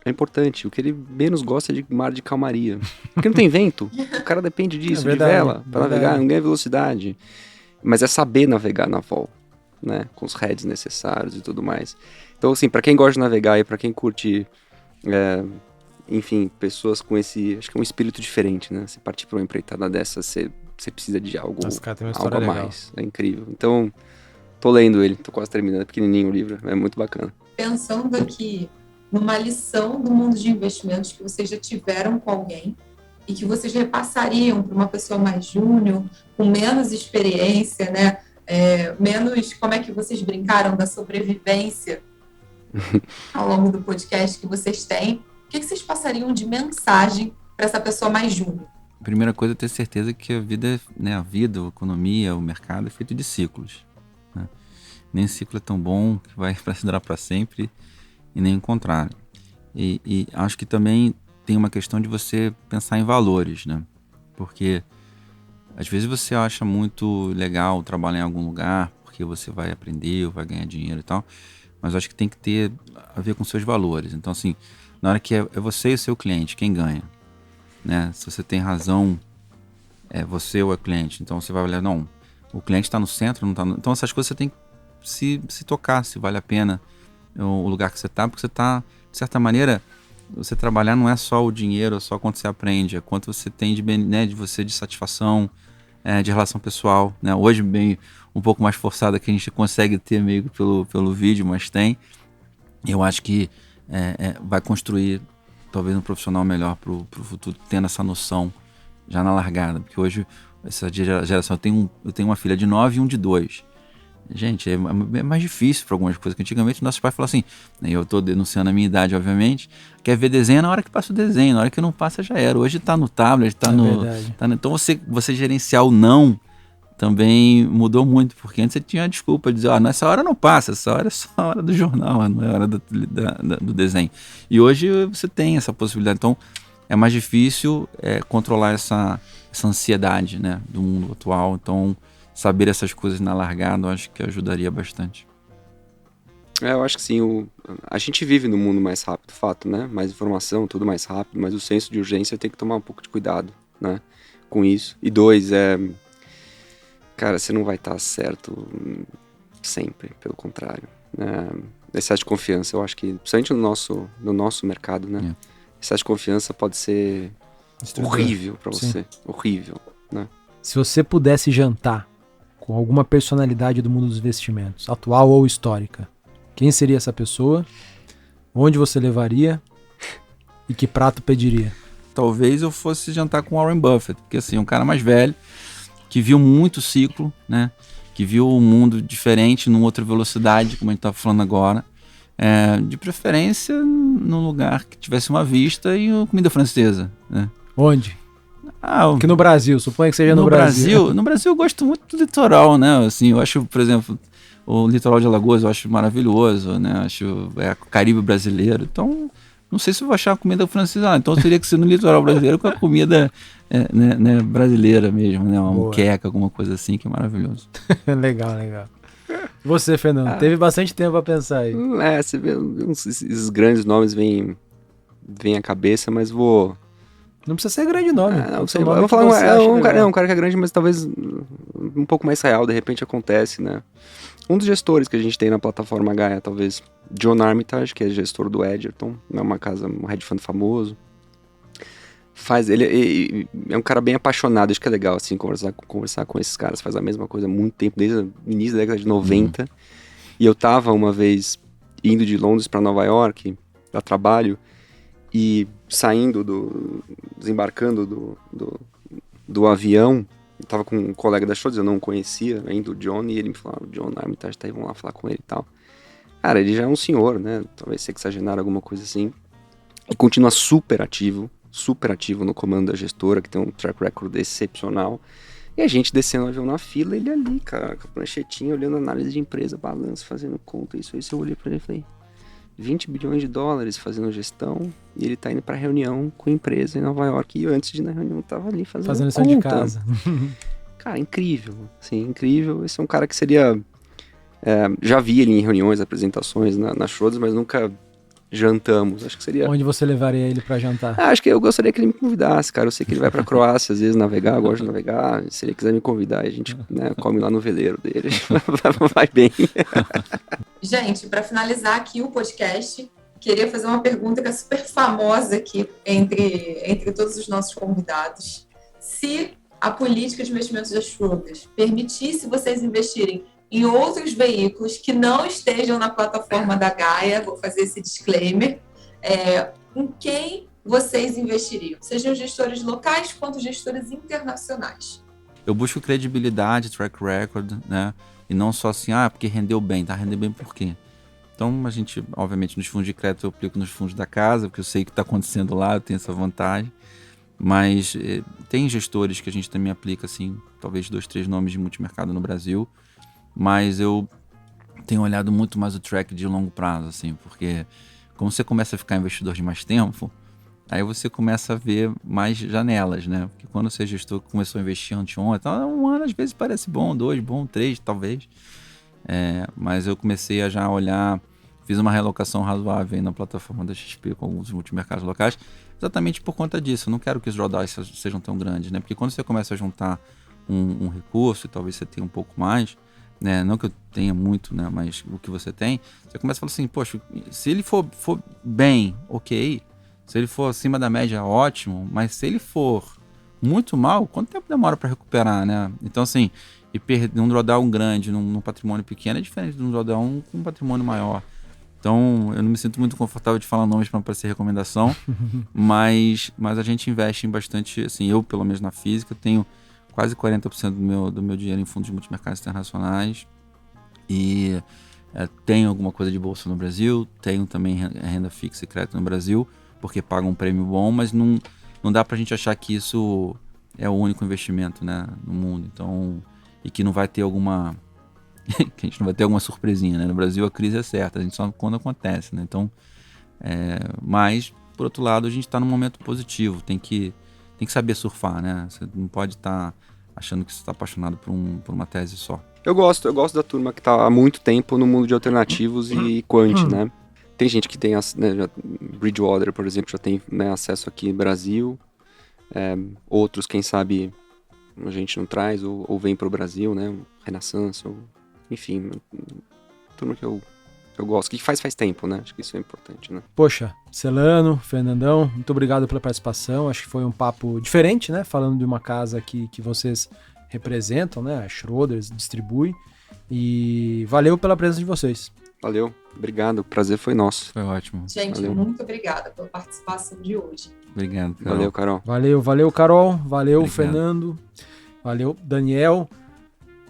é importante, o que ele menos gosta é de mar de calmaria. Porque não tem vento, o cara depende disso,
verdade,
de vela, para navegar, não ganha velocidade. Mas é saber navegar na vol, né? Com os heads necessários e tudo mais. Então, assim, para quem gosta de navegar e para quem curte, enfim, pessoas com esse, acho que é um espírito diferente, né? Você partir para uma empreitada dessa, você precisa de algo, algo a mais. É incrível. Então, tô lendo ele, tô quase terminando, é pequenininho o livro, é muito bacana.
Pensando aqui numa lição do mundo de investimentos que vocês já tiveram com alguém e que vocês repassariam para uma pessoa mais júnior, com menos experiência, né? Menos, como é que vocês brincaram da sobrevivência ao longo do podcast que vocês têm. o que vocês passariam de mensagem para essa pessoa mais júnior?
Primeira coisa é ter certeza que a vida, né, a economia, o mercado é feito de ciclos, né? Nem ciclo é tão bom que vai durar para sempre e nem o contrário. E acho que também tem uma questão de você pensar em valores, né? Porque às vezes você acha muito legal trabalhar em algum lugar porque você vai aprender ou vai ganhar dinheiro e tal, mas acho que tem que ter a ver com seus valores. Então, assim, na hora que é você e o seu cliente, quem ganha? Né? Se você tem razão, é você ou é o cliente. Então você vai olhar, não, o cliente está no centro, não está no... Então essas coisas você tem que se tocar, se vale a pena o lugar que você está, porque você está, de certa maneira, você trabalhar não é só o dinheiro, é só quanto você aprende, é quanto você tem né, de satisfação, de relação pessoal, né? Hoje bem um pouco mais forçada que a gente consegue ter meio que pelo vídeo, mas tem. Eu acho que vai construir talvez um profissional melhor para o futuro, tendo essa noção já na largada, porque hoje essa geração, eu tenho uma filha de 9 e um de 2. Gente, é mais difícil para algumas coisas, que antigamente nossos pais falavam assim, né, eu estou denunciando a minha idade, obviamente, quer ver desenho na hora que passa o desenho, na hora que não passa já era. Hoje está no tablet, então você gerenciar o não também mudou muito, porque antes você tinha a desculpa de dizer, nessa hora não passa, essa hora é só a hora do jornal, não é a hora do desenho. E hoje você tem essa possibilidade, então é mais difícil controlar essa ansiedade, né, do mundo atual. Então saber essas coisas na largada eu acho que ajudaria bastante.
Eu acho que sim, a gente vive num mundo mais rápido, fato, né? Mais informação, tudo mais rápido, mas o senso de urgência tem que tomar um pouco de cuidado, né, com isso. E 2, cara, você não vai estar certo sempre, pelo contrário. Excesso de confiança, eu acho que, principalmente no nosso mercado, né? Excesso de confiança pode ser horrível para você, sim. Horrível, né?
Se você pudesse jantar com alguma personalidade do mundo dos investimentos, atual ou histórica, quem seria essa pessoa? Onde você levaria? E que prato pediria?
Talvez eu fosse jantar com Warren Buffett, porque assim, um cara mais velho, que viu muito ciclo, né? Que viu o mundo diferente, numa outra velocidade, como a gente está falando agora. De preferência, num lugar que tivesse uma vista e uma comida francesa, né?
Onde? Aqui no Brasil, suponha que seja no Brasil.
No Brasil eu gosto muito do litoral, né? Assim, eu acho, por exemplo, o litoral de Alagoas eu acho maravilhoso, né? Acho o Caribe brasileiro. Então, não sei se eu vou achar a comida francesa. Então teria que ser no litoral brasileiro com a comida né, brasileira mesmo, né? Uma moqueca, alguma coisa assim, que é maravilhoso.
Legal. E você, Fernando? Teve bastante tempo para pensar aí.
Você vê esses grandes nomes vêm à cabeça, mas vou...
Não precisa ser grande nome.
Eu vou falar um cara que é grande, mas talvez um pouco mais real, de repente acontece, né? Um dos gestores que a gente tem na plataforma Gaia, talvez John Armitage, que é gestor do Edgerton, é um hedge fund famoso. Ele é um cara bem apaixonado, acho que é legal assim, conversar com esses caras, faz a mesma coisa há muito tempo, desde o início da década de 90. E eu tava uma vez indo de Londres para Nova York, a trabalho, e desembarcando do avião, eu tava com um colega da Schroders, eu não conhecia ainda o John, e ele me falou, o John Armitage tá aí, vamos lá falar com ele e tal. Cara, ele já é um senhor, né, talvez sexagenário, alguma coisa assim, e continua super ativo no comando da gestora, que tem um track record excepcional, e a gente descendo o avião na fila, ele ali, cara, com a pranchetinha, olhando análise de empresa, balanço, fazendo conta, isso aí, eu olhei pra ele e falei, 20 bilhões de dólares fazendo gestão, e ele tá indo pra reunião com a empresa em Nova York, e antes de ir na reunião tava ali fazendo
lição de casa.
Cara, incrível, assim, incrível. Esse é um cara que seria... já vi ele em reuniões, apresentações na Schroders, mas nunca jantamos, acho que seria...
Onde você levaria ele pra jantar?
Acho que eu gostaria que ele me convidasse, cara, eu sei que ele vai pra Croácia, às vezes navegar, eu gosto de navegar, se ele quiser me convidar, a gente come lá no veleiro dele, vai bem.
Gente, para finalizar aqui o podcast, queria fazer uma pergunta que é super famosa aqui entre todos os nossos convidados. Se a política de investimentos da Schroders permitisse vocês investirem em outros veículos que não estejam na plataforma da Gaia, vou fazer esse disclaimer, em quem vocês investiriam? Sejam gestores locais quanto gestores internacionais.
Eu busco credibilidade, track record, né? E não só assim, porque rendeu bem, tá? Rendeu bem por quê? Então, a gente, obviamente, nos fundos de crédito eu aplico nos fundos da casa, porque eu sei o que está acontecendo lá, eu tenho essa vantagem. Mas tem gestores que a gente também aplica, assim, talvez 2, 3 nomes de multimercado no Brasil. Mas eu tenho olhado muito mais o track de longo prazo, assim, porque como você começa a ficar investidor de mais tempo, aí você começa a ver mais janelas, né? Porque quando você gestor começou a investir anteontem, um ano às vezes parece bom, 2, bom, 3, talvez. Mas eu comecei a já olhar, fiz uma realocação razoável aí na plataforma da XP com alguns multimercados locais, exatamente por conta disso. Eu não quero que os drawdowns sejam tão grandes, né? Porque quando você começa a juntar um recurso, e talvez você tenha um pouco mais, né? Não que eu tenha muito, né? Mas o que você tem, você começa a falar assim, poxa, se ele for bem, ok. Se ele for acima da média, ótimo. Mas se ele for muito mal, quanto tempo demora para recuperar, né? Então, assim, e perder um drawdown grande num patrimônio pequeno é diferente de um drawdown com um patrimônio maior. Então, eu não me sinto muito confortável de falar nomes para não parecer recomendação, mas a gente investe em bastante, assim, eu pelo menos na física, tenho quase 40% do meu dinheiro em fundos de multimercados internacionais e tenho alguma coisa de bolsa no Brasil, tenho também renda fixa e crédito no Brasil, porque paga um prêmio bom, mas não dá para a gente achar que isso é o único investimento, né, no mundo. Então, e que não vai ter alguma que a gente não vai ter alguma surpresinha, né? No Brasil a crise é certa, a gente só quando acontece, né? Então, mas por outro lado a gente está num momento positivo, tem que saber surfar, né? Você não pode estar achando que você está apaixonado por uma tese só.
Eu gosto da turma que está há muito tempo no mundo de alternativos e quant, né? Tem gente que tem, né, Bridgewater, por exemplo, já tem, né, acesso aqui no Brasil. Outros, quem sabe, a gente não traz ou vem para o Brasil, né? Renaissance, enfim, turma que eu gosto, que faz tempo, né? Acho que isso é importante, né?
Poxa, Celano, Fernandão, muito obrigado pela participação. Acho que foi um papo diferente, né? Falando de uma casa que vocês representam, né? A Schroders distribui. E valeu pela presença de vocês.
Valeu, obrigado, o prazer foi nosso.
Foi ótimo.
Gente,
Valeu.
muito obrigada pela participação de hoje.
Obrigado, Carol.
Valeu, Carol.
Valeu, Carol. Valeu,
Obrigado.
Fernando. Valeu, Daniel.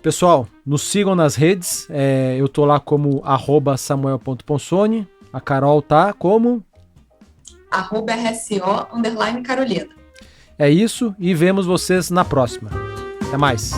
Pessoal, nos sigam nas redes. Eu tô lá como @samuel.ponsone. A Carol tá como
@RSO_Carolina.
É isso e vemos vocês na próxima. Até mais.